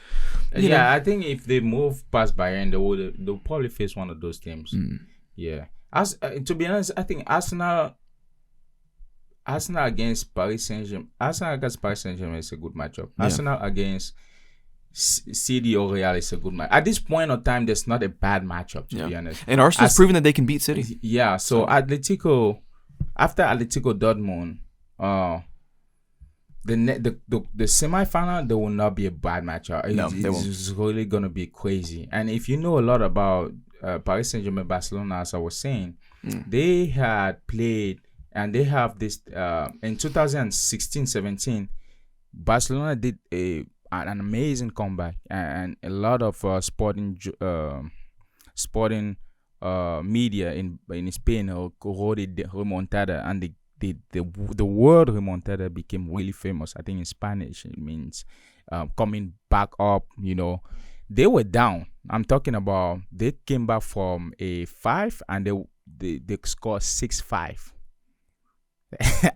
I think if they move past Bayern, they'll probably face one of those teams. Yeah. To be honest, I think Arsenal against Paris Saint-Germain. Arsenal against Paris Saint-Germain is a good matchup. Yeah. Arsenal against City or Real is a good match. At this point of time, there's not a bad matchup, to be honest. And Arsenal's proven that they can beat City. Yeah. So after Atletico Dortmund, the semi-final, there will not be a bad matchup. It's really gonna be crazy. And if you know a lot about Paris Saint-Germain, Barcelona, as I was saying, they had played. And they have this in 2016-17, Barcelona did an amazing comeback, and a lot of sporting media in Spain wrote it remontada, and the word remontada became really famous. I think in Spanish it means coming back up. They were down. I'm talking about they came back from a 5 and they scored 6-5.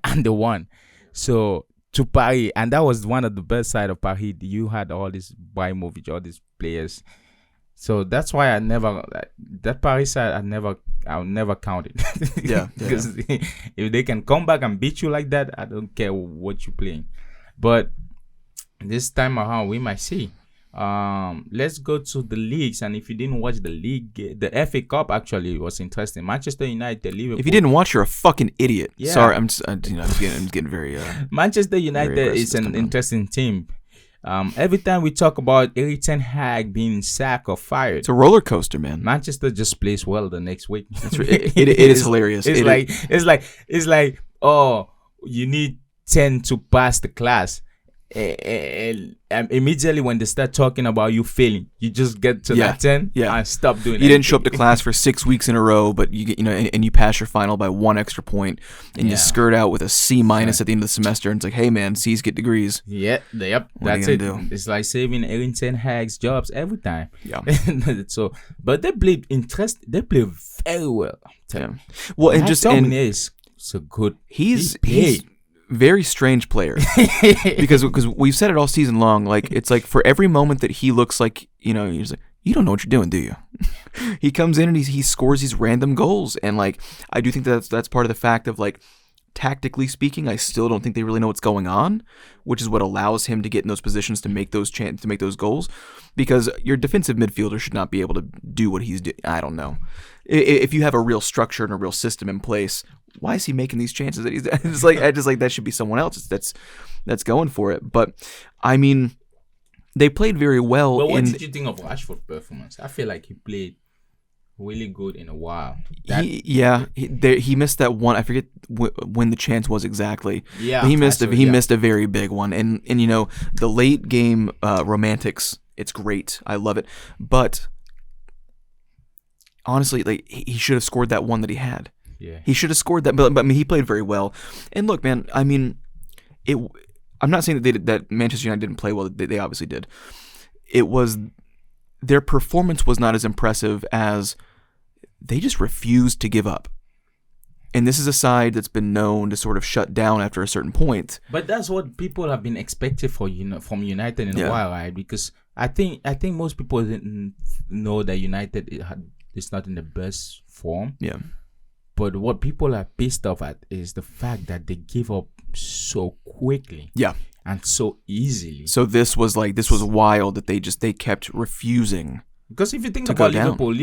And they won. So to Paris, and that was one of the best side of Paris. You had all these Ibrahimovic, all these players. So that's why that Paris side I'll never count it. Because if they can come back and beat you like that, I don't care what you're playing. But this time around, we might see. Let's go to the leagues, and if you didn't watch the league, the FA Cup actually was interesting. Manchester United, Liverpool. If you didn't watch, you're a fucking idiot. Yeah. Sorry, I'm getting very. Manchester United is an interesting team. Every time we talk about Erik ten Hag being sacked or fired, it's a roller coaster, man. Manchester just plays well the next week. That's right. It is hilarious. It's like oh, you need 10 to pass the class. And immediately when they start talking about you failing, you just get to that 10 and stop doing it. You didn't show up to class for 6 weeks in a row, but and you pass your final by 1 extra point, and you skirt out with a C- at the end of the semester, and it's like, hey man, C's get degrees. Yep, that's it. It's like saving Erik ten Hag's jobs every time. Yeah. So, but they played very well. Yeah. Well, and just is so good. He's very strange player because we've said it all season long. It's like for every moment that he looks like he's like, you don't know what you're doing, do you? He comes in and he scores these random goals, and I do think that's part of the fact of tactically speaking, I still don't think they really know what's going on, which is what allows him to get in those positions to make those goals. Because your defensive midfielder should not be able to do what he's doing. I don't know. If you have a real structure and a real system in place, why is he making these chances that he's? I just like that should be someone else that's going for it. But I mean, They played very well. But what did you think of Rashford's performance? I feel like he played really good in a while. He missed that one. I forget when the chance was exactly. Yeah, but he missed a very big one. And you know, the late game romantics, it's great. I love it. But honestly, like, he should have scored that one that he had. Yeah, he should have scored that. But I mean, he played very well. And look, man, I mean, I'm not saying that Manchester United didn't play well. They obviously did. It was their performance was not as impressive as they just refused to give up. And this is a side that's been known to sort of shut down after a certain point. But that's what people have been expecting from United in a while, right? Because I think most people didn't know that United is not in the best form. Yeah. But what people are pissed off at is the fact that they give up so quickly. Yeah. And so easily. So this was wild that they kept refusing. Because if you think about Liverpool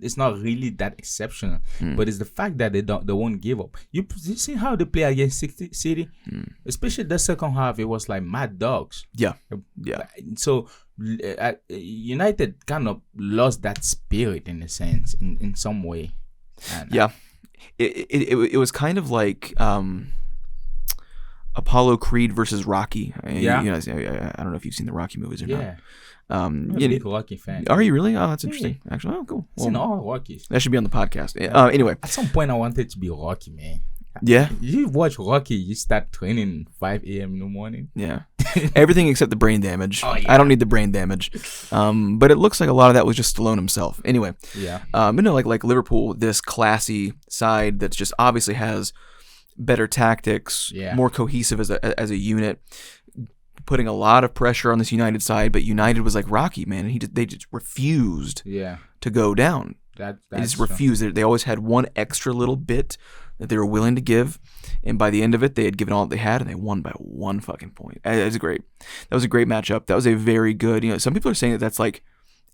is not really that exceptional, but it's the fact that they won't give up. You see how they play against City, especially the second half. It was like mad dogs. Yeah. So United kind of lost that spirit in a sense, in some way. And, it was kind of like Apollo Creed versus Rocky. I don't know if you've seen the Rocky movies or not. I'm a big Rocky fan. Are you really? Oh, that's interesting. Actually, oh, cool. Well, all Rockies. That should be on the podcast. Anyway, at some point, I wanted to be Rocky, man. Yeah. You watch Rocky, you start training 5 a.m. in the morning. Yeah. Everything except the brain damage. Oh, yeah. I don't need the brain damage. But it looks like a lot of that was just Stallone himself. Anyway. Yeah. Like Liverpool, this classy side that just obviously has better tactics, more cohesive as a unit, putting a lot of pressure on this United side, but United was like Rocky, man, and they just refused to go down. They just refused. They always had one extra little bit that they were willing to give, and by the end of it, they had given all that they had, and they won by 1 fucking point. That was great. That was a great matchup. That was a very good. Some people are saying that that's like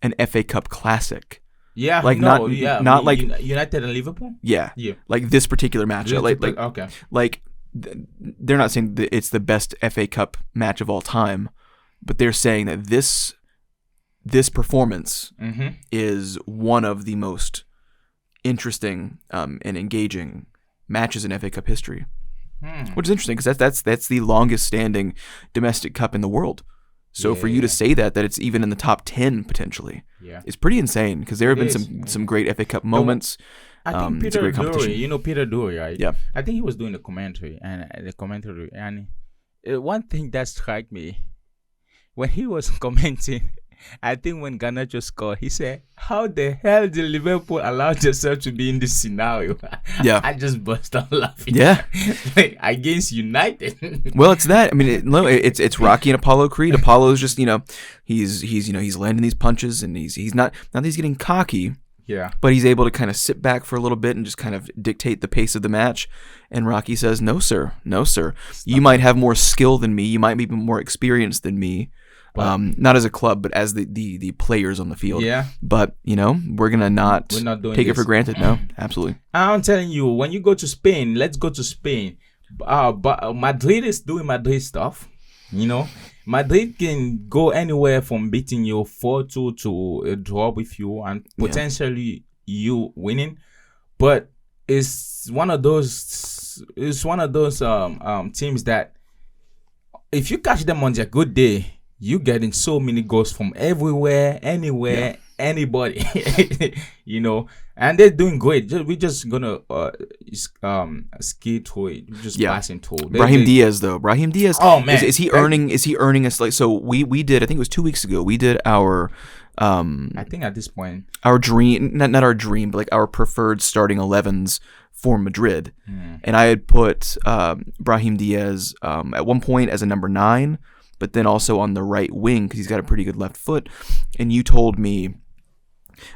an FA Cup classic. Yeah, like not like United and Liverpool. Yeah, like this particular matchup. Okay, like they're not saying that it's the best FA Cup match of all time, but they're saying that this performance is one of the most interesting and engaging matches in FA Cup history, which is interesting because that's the longest standing domestic cup in the world. So for you to say that it's even in the top 10 potentially, it's pretty insane because there have been some great FA Cup moments. I think Peter Drury, Peter Drury, right? Yeah. I think he was doing the commentary, and one thing that struck me when he was commenting, I think when Garnacho scored, he said, "How the hell did Liverpool allow themselves to be in this scenario?" Yeah, I just burst out laughing. Yeah, like, against United. Well, it's that. I mean, it's Rocky and Apollo Creed. Apollo's just he's landing these punches, and he's not that he's getting cocky. Yeah, but he's able to kind of sit back for a little bit and just kind of dictate the pace of the match. And Rocky says, "No, sir. No, sir. You might have more skill than me. You might be more experienced than me." Not as a club, but as the players on the field. Yeah. But, we're going to not take it for granted. No, absolutely. I'm telling you, when you go to Spain, let's go to Spain. But Madrid is doing Madrid stuff. Madrid can go anywhere from beating you 4-2 to a draw with you and potentially you winning. But it's one of those teams that if you catch them on their good day, you getting so many goals from everywhere, anywhere, anybody, and they're doing great. We're just gonna ski through it, just passing through. Brahim Diaz, though, oh man, is he earning us? Like, so we did, I think it was 2 weeks ago, we did our I think at this point our dream, not our dream, but like our preferred starting 11s for Madrid, and I had put Brahim Diaz at one point as a number 9. But then also on the right wing because he's got a pretty good left foot. And you told me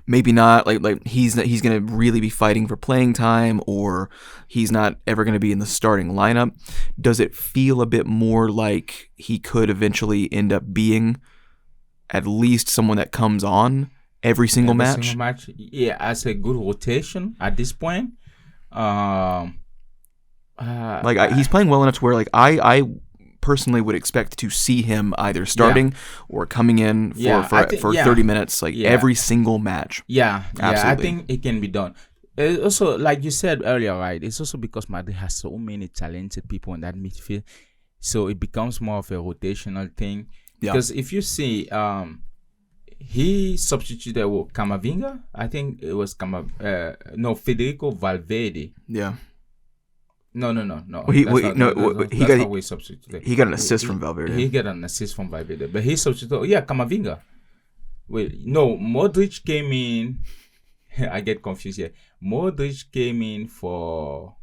maybe not, like he's going to really be fighting for playing time, or he's not ever going to be in the starting lineup. Does it feel a bit more like he could eventually end up being at least someone that comes on every single match? Yeah, as a good rotation at this point. He's playing well enough to where, like, I personally would expect to see him either starting or coming in for 30 minutes, like every single match. Yeah, I think it can be done. Also, like you said earlier, right? It's also because Madrid has so many talented people in that midfield, so it becomes more of a rotational thing. Because if you see, he substituted with Camavinga. I think it was Federico Valverde. Yeah. No. He got an assist from Valverde. He got an assist from Valverde, but he substituted. Yeah, Camavinga. Wait, no, Modric came in. I get confused here. Modric came in for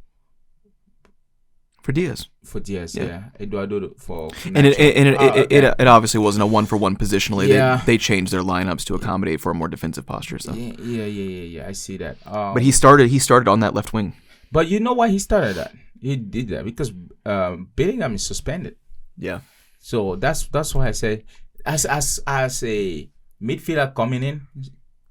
Diaz. For Diaz, yeah. Eduardo for and it obviously wasn't a 1-for-1 positionally. Yeah. They changed their lineups to accommodate for a more defensive posture. So yeah. I see that. But he started on that left wing. But you know why he started that? He did that because Bellingham is suspended. Yeah. So that's why I say as a midfielder coming in,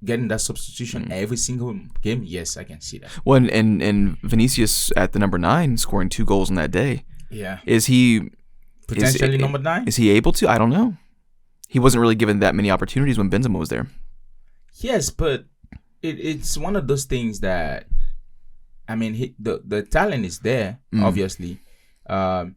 getting that substitution every single game, yes, I can see that. Well, and Vinicius at the number 9 scoring 2 goals on that day. Yeah. Is he potentially number 9? Is he able to? I don't know. He wasn't really given that many opportunities when Benzema was there. Yes, but it's one of those things that, I mean, the talent is there, obviously. The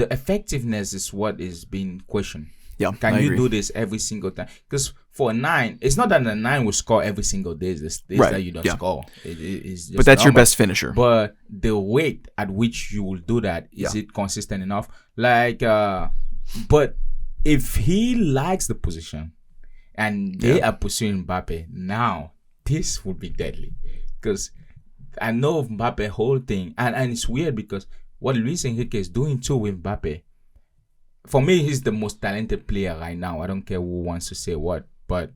effectiveness is what is being questioned. Yeah, Can you do this every single time? Because for a 9, it's not that a 9 will score every single day. It's that you don't score. It's just but that's your best finisher. But the rate at which you will do that, is it consistent enough? Like, but if he likes the position and they are pursuing Mbappe, now this would be deadly. Because I know of Mbappe whole thing. And it's weird because what Luis Enrique is doing too with Mbappe, for me, he's the most talented player right now. I don't care who wants to say what. But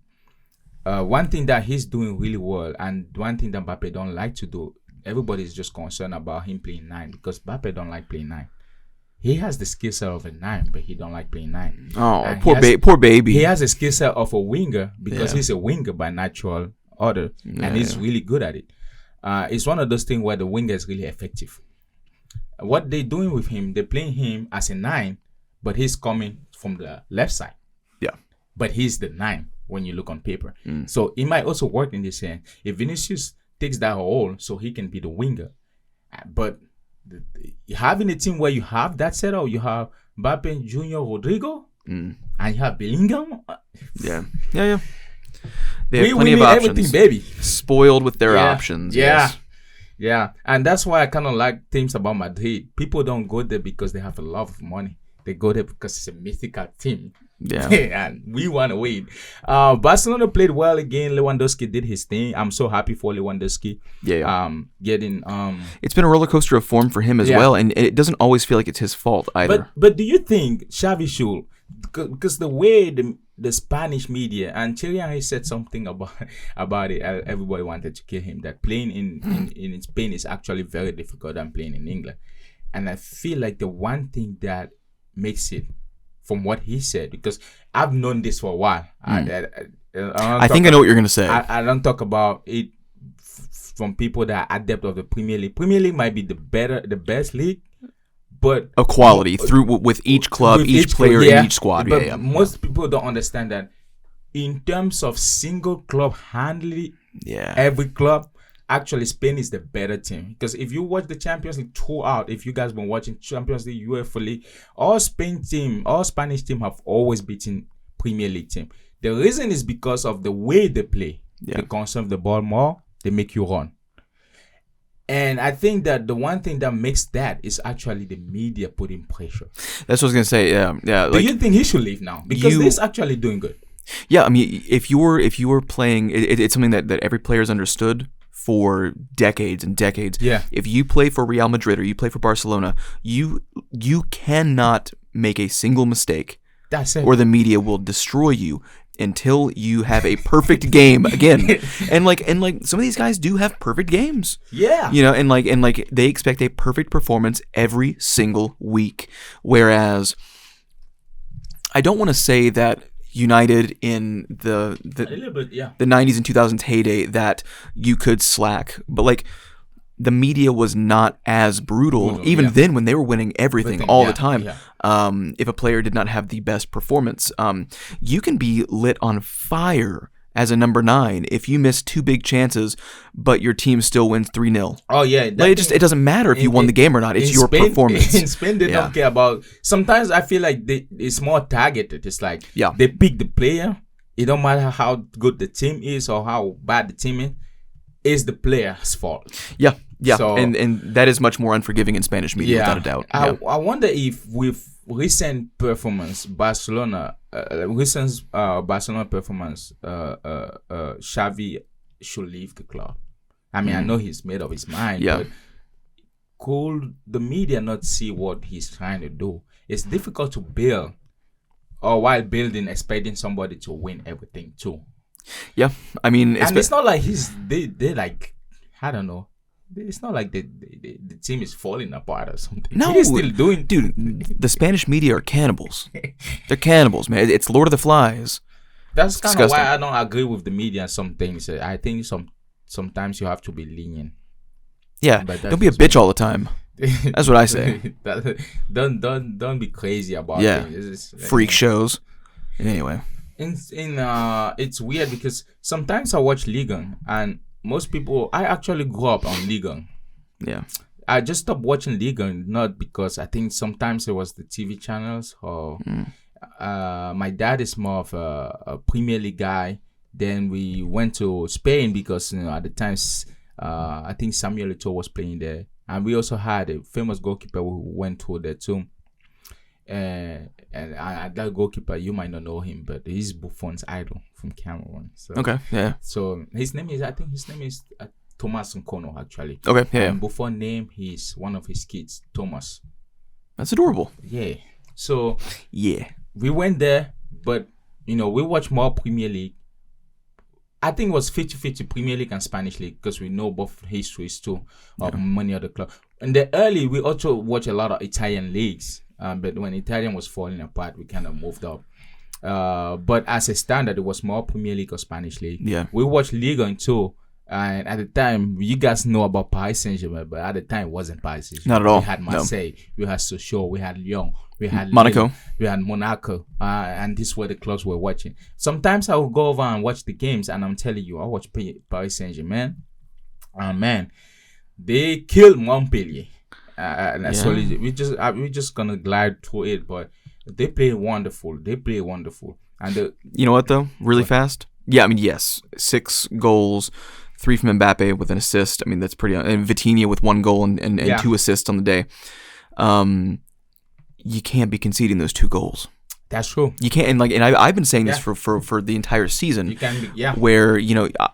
one thing that he's doing really well, and one thing that Mbappe don't like to do, everybody's just concerned about him playing 9 because Mbappe don't like playing 9. He has the skill set of a 9, but he don't like playing 9. Oh, poor baby. He has the skill set of a winger because he's a winger by natural order, and he's really good at it. It's one of those things where the winger is really effective. What they're doing with him, they're playing him as a 9, but he's coming from the left side. Yeah. But he's the 9 when you look on paper. So it might also work in this sense. If Vinicius takes that role so he can be the winger. But having a team where you have that setup, you have Mbappe, Junior, Rodrigo, and you have Bellingham. Yeah. They have plenty of options. Everything, baby. Spoiled with their options. Yeah. And that's why I kind of like teams about Madrid. People don't go there because they have a lot of money. They go there because it's a mythical team. Yeah. And we want to win. Barcelona played well again. Lewandowski did his thing. I'm so happy for Lewandowski. Yeah. Getting it's been a roller coaster of form for him as well, and it doesn't always feel like it's his fault either. But do you think Xavi should, because the way the Spanish media, and Thierry Henry said something about it, everybody wanted to kill him, that playing in Spain is actually very difficult than playing in England. And I feel like the one thing that makes it, from what he said, because I've known this for a while. I think I know what you're going to say. I don't talk about it from people that are adept of the Premier League. Premier League might be the best league, but of quality with each club, each player, and each squad. But most people don't understand that in terms of single club handling, every club, actually Spain is the better team. Because if you watch the Champions League throughout, if you guys been watching Champions League, UEFA League, all Spanish team have always beaten Premier League team. The reason is because of the way they play. They conserve the ball more, they make you run. And I think that the one thing that makes that is actually the media putting pressure. That's what I was gonna say. Yeah. Do you think he should leave now? Because he's actually doing good. Yeah, I mean, if you were playing, it's something that every player's understood for decades and decades. Yeah. If you play for Real Madrid or you play for Barcelona, you cannot make a single mistake. That's it. Or the media will destroy you until you have a perfect game again. And some of these guys do have perfect games. Yeah. You know, and they expect a perfect performance every single week. Whereas I don't want to say that United in the 90s and 2000s heyday that you could slack, but the media was not as brutal, even then when they were winning everything all the time. Yeah. If a player did not have the best performance, you can be lit on fire as a number 9 if you miss 2 big chances, but your team still wins 3-0. Oh yeah, like it doesn't matter if you won the game or not. It's your performance. In Spain, they don't care about. Sometimes I feel like it's more targeted. It's like they pick the player. It don't matter how good the team is or how bad the team is. It's the player's fault. Yeah. Yeah, so, and that is much more unforgiving in Spanish media, without a doubt. I wonder if with recent performance, Barcelona performance, Xavi should leave the club. I mean, I know he's made up his mind, but could the media not see what he's trying to do? It's difficult to build, or while building, expecting somebody to win everything too. Yeah, I mean, it's not like they like, I don't know. It's not like the team is falling apart or something. No, he's still doing. Dude, the Spanish media are cannibals. They're cannibals, man. It's Lord of the Flies. That's kind of why I don't agree with the media on some things. I think sometimes you have to be lenient. Yeah, don't be a bitch all the time. That's what I say. Don't be crazy about things. Freak shows. Anyway, it's weird because sometimes I watch Liga and most people, I actually grew up on Liga. Yeah. I just stopped watching Liga, not because I think sometimes it was the TV channels or my dad is more of a Premier League guy. Then we went to Spain because at the times I think Samuel Eto'o was playing there. And we also had a famous goalkeeper who went to there too. And that goalkeeper, you might not know him, but he's Buffon's idol from Cameroon. So, okay, yeah. So his name is Thomas Nkono, actually. Okay, yeah. And Buffon named one of his kids Thomas. That's adorable. Yeah. So we went there, but we watched more Premier League. I think it was 50-50 Premier League and Spanish League because we know both histories too of many other clubs. And the early, we also watched a lot of Italian leagues. But when Italian was falling apart, we kind of moved up. But as a standard, it was more Premier League or Spanish League. Yeah. We watched Liga too. And at the time, you guys know about Paris Saint-Germain, but at the time, it wasn't Paris Saint-Germain. Not at all. We had Marseille, we had Sochaux, we had Lyon, we had Monaco. Lille, we had Monaco. And these were the clubs we're watching. Sometimes I will go over and watch the games, and I'm telling you, I watch Paris Saint-Germain. Man, they killed Montpellier. So we're just gonna glide through it, but they play wonderful. And you know what though? Really fast. Yeah, I mean, yes, 6 goals, 3 from Mbappe with an assist. I mean, that's pretty. And Vitinha with 1 goal and 2 assists on the day. You can't be conceding those 2 goals. That's true. You can't, and I've been saying this for the entire season. You can be, where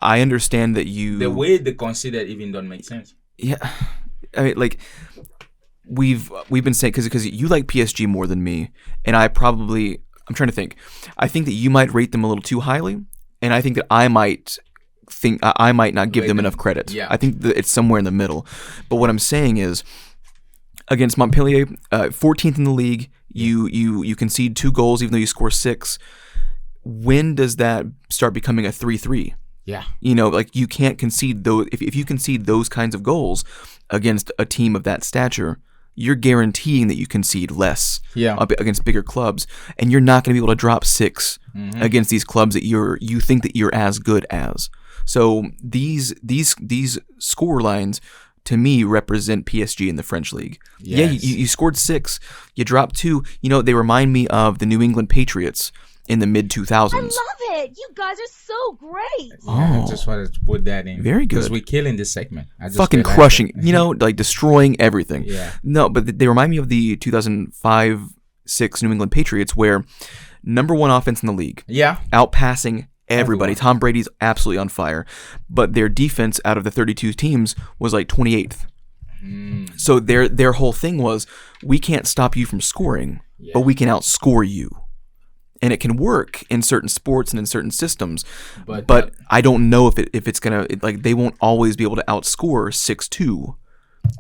I understand that the way they consider it even don't make sense. Yeah, I mean, like. We've been saying because you like PSG more than me, and I'm trying to think. I think that you might rate them a little too highly, and I think that I might not give them enough credit. Yeah. I think that it's somewhere in the middle. But what I'm saying is, against Montpellier, 14th in the league, you concede 2 goals even though you score 6. When does that start becoming a 3-3? Yeah. You can't concede those. If you concede those kinds of goals against a team of that stature, you're guaranteeing that you concede less against bigger clubs, and you're not going to be able to drop 6 against these clubs that you think that you're as good as. So these score lines to me represent PSG in the French league. Yes. Yeah, you scored 6, you dropped 2. They remind me of the New England Patriots in the mid-2000s. I love it. You guys are so great. I just wanted to put that in. Very good. Because we're killing this segment. Fucking crushing. Destroying everything. Yeah. No, but they remind me of the 2005-06 New England Patriots where number 1 offense in the league. Yeah. Outpassing everybody. Tom Brady's absolutely on fire. But their defense out of the 32 teams was like 28th. So their whole thing was, we can't stop you from scoring, but we can outscore you. And it can work in certain sports and in certain systems, but I don't know if it's gonna they won't always be able to outscore 6-2.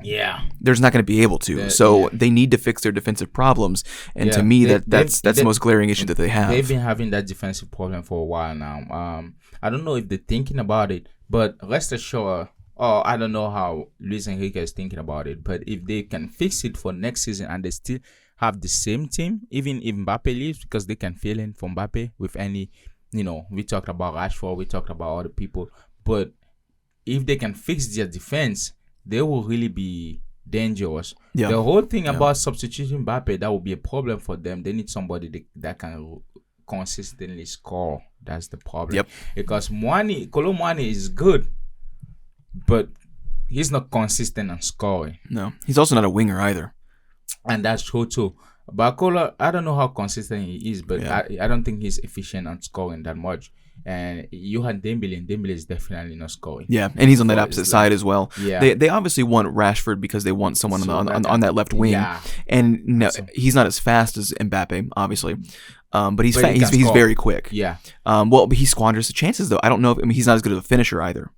Yeah, there's not going to be able to. They need to fix their defensive problems, and to me that's the most glaring issue that they have. They've been having that defensive problem for a while now. I don't know if they're thinking about it, but rest assured, or I don't know how Luis Enrique is thinking about it, but if they can fix it for next season and they still have the same team, even if Mbappe leaves, because they can fill in for Mbappe with any, we talked about Rashford, we talked about other people, but if they can fix their defense, they will really be dangerous. Yeah. The whole thing about substituting Mbappe, that will be a problem for them. They need somebody that can consistently score. That's the problem. Yep. Because Kolo Muani is good, but he's not consistent on scoring. No, he's also not a winger either. And that's true too. But Kolo, I don't know how consistent he is, but I don't think he's efficient on scoring that much. And you had Dembele, and Dembele is definitely not scoring. Yeah, and he's on that opposite side as well. Yeah. They obviously want Rashford because they want someone on that left wing. Yeah. And no, he's not as fast as Mbappe, obviously. But he's very quick. Yeah. But he squanders the chances though. I don't know he's not as good of a finisher either.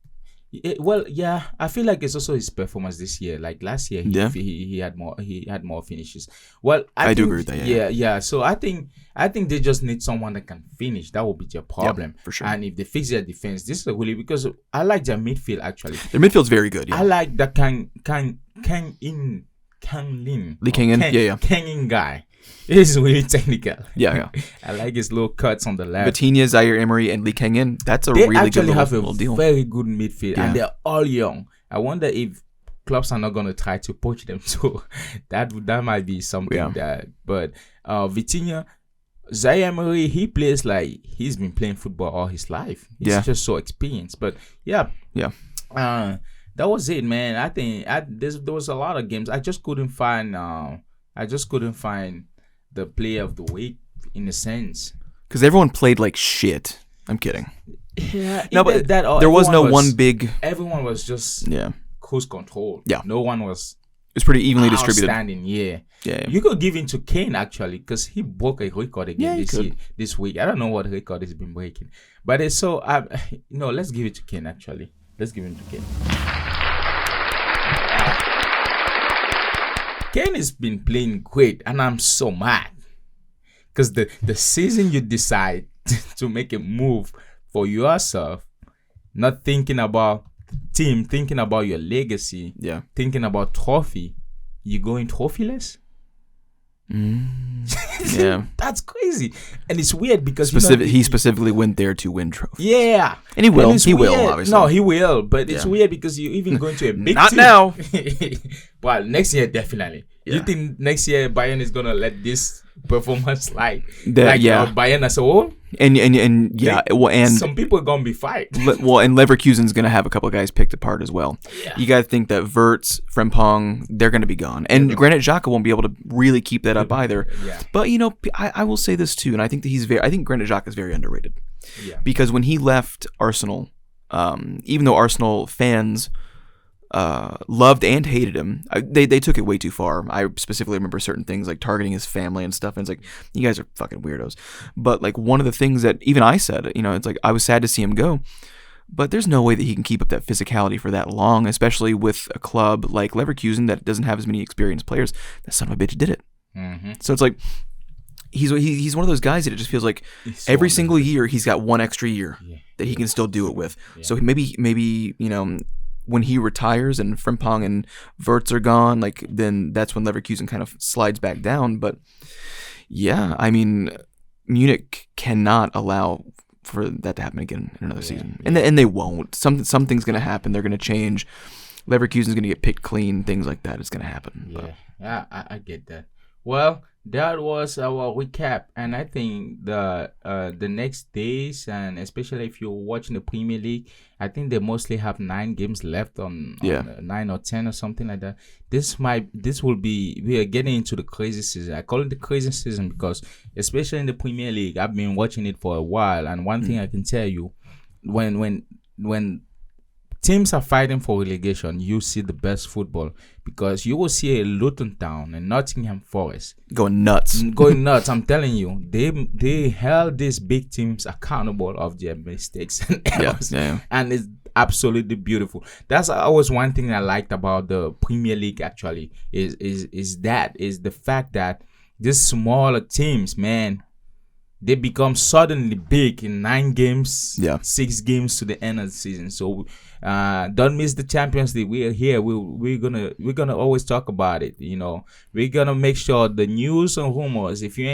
I feel like it's also his performance this year. Like last year, he had more finishes. Well, I do agree with that. Yeah. So I think they just need someone that can finish. That will be their problem. For sure. And if they fix their defense, this is really, because I like their midfield actually. Their midfield's very good. Yeah. I like the Kang Lin. Lee Kang-in. Kang-in guy. He's really technical. Yeah. I like his little cuts on the left. Vitinha, Zaire Emery, and Lee Kang-in. That's a really good deal. They actually have a very good midfield, and they're all young. I wonder if clubs are not going to try to poach them too. That might be something But Vitinha, Zaire Emery, he plays like he's been playing football all his life. He's just so experienced. But that was it, man. I think there was a lot of games. I just couldn't find the player of the week in a sense. Because everyone played like shit. I'm kidding. Yeah. No, but there was no one big... Everyone was just cruise control. Yeah. No one was... It was pretty evenly distributed. Outstanding, yeah. You could give it to Kane, actually, because he broke a record again this week. I don't know what record he's been breaking. But it's so... let's give it to Kane, actually. Let's give it to Kane. Kane has been playing great, and I'm so mad because the season you decide to make a move for yourself, not thinking about team, thinking about your legacy, thinking about trophy, you going trophyless. Yeah, that's crazy, and it's weird because he specifically went there to win trophies. Yeah, and he will. He will, obviously. No, he will. But it's weird because you're even going to a big not team. Now. Well, next year definitely. Yeah. You think next year Bayern is gonna let this performance slide? Bayern as a whole. And some people are gonna be fight. And Leverkusen's gonna have a couple of guys picked apart as well. Yeah. You gotta think that Wirtz, Frimpong, they're gonna be gone, and Granit Xhaka won't be able to really keep that up either. Yeah. But I will say this too, and I think that I think Granit Xhaka is very underrated. Yeah. Because when he left Arsenal, even though Arsenal fans loved and hated him, they took it way too far. I specifically remember certain things like targeting his family and stuff, and it's like, you guys are fucking weirdos. But like one of the things that even I said, it's like I was sad to see him go, but there's no way that he can keep up that physicality for that long, especially with a club like Leverkusen that doesn't have as many experienced players. That son of a bitch did it. Mm-hmm. So it's like he's one of those guys that it just feels like every single year he's got one extra year that he can still do it with. Yeah. So maybe when he retires and Frimpong and Wirtz are gone, then that's when Leverkusen kind of slides back down. But Munich cannot allow for that to happen again in another season, and they won't. Something's going to happen. They're going to change. Leverkusen's going to get picked clean. Things like that is going to happen. Yeah, I get that. Well, that was our recap, and I think the next days, and especially if you're watching the Premier League, I think they mostly have 9 games left on 9 or 10 or something like that. We are getting into the crazy season. I call it the crazy season because especially in the Premier League, I've been watching it for a while, and one thing I can tell you, when teams are fighting for relegation, you see the best football because you will see a Luton Town and Nottingham Forest going nuts. I'm telling you, they held these big teams accountable of their mistakes and errors, and it's absolutely beautiful. That's always one thing I liked about the Premier League. Actually, is the fact that these smaller teams, man, they become suddenly big in 9 games, Yeah. 6 games to the end of the season. So don't miss the Champions League. We are here. We're gonna always talk about it. You know, we're gonna make sure the news and rumors. If you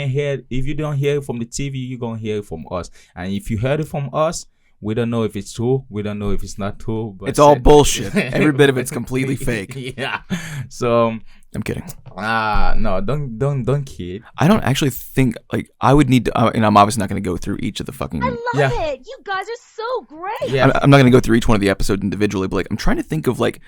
don't hear it from the TV, you're gonna hear it from us. And if you heard it from us, we don't know if it's true. We don't know if it's not true. But it's all bullshit. Every bit of it's completely fake. Yeah. So I'm kidding. No, don't kid. I don't actually think like I would need to, and I'm obviously not going to go through each of the fucking. I love it. You guys are so great. Yeah. I'm not going to go through each one of the episodes individually, but like I'm trying to think of like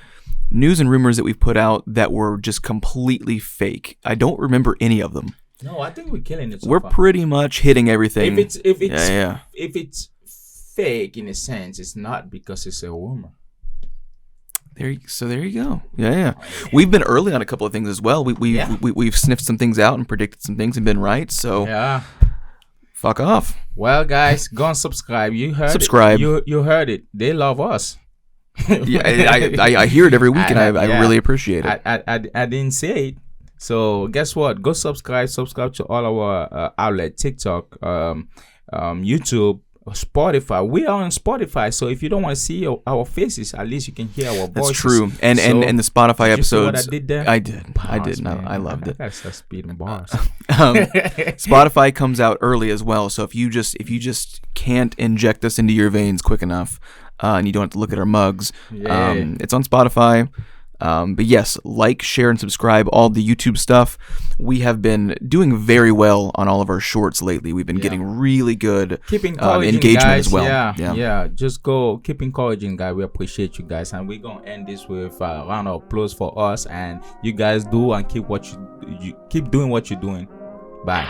news and rumors that we've put out that were just completely fake. I don't remember any of them. No, I think we're killing it. So we're far. pretty much hitting everything. If it's fake in a sense, it's not because it's a rumor. There you go. Yeah. We've been early on a couple of things as well. We've sniffed some things out and predicted some things and been right. So yeah, fuck off. Well, guys, go and subscribe. You heard subscribe. You heard it. They love us. Yeah, I hear it every week, and I really appreciate it. I didn't say it. So guess what? Go subscribe. Subscribe to all our outlet: TikTok, YouTube, Spotify. We are on Spotify, so if you don't want to see our faces, at least you can hear our voices. That's true. And the Spotify episodes. What I did there? I did. Bars, I did. Man. I loved it. I gotta start speeding bars. Spotify comes out early as well, so if you just can't inject us into your veins quick enough, and you don't have to look at our mugs, it's on Spotify. But yes, like, share, and subscribe, all the YouTube stuff. We have been doing very well on all of our shorts lately. We've been getting really good engagement guys, as well. Yeah. Just go keep encouraging, guys. We appreciate you guys, and we're gonna end this with a round of applause for us. And you guys do and keep doing what you're doing. Bye.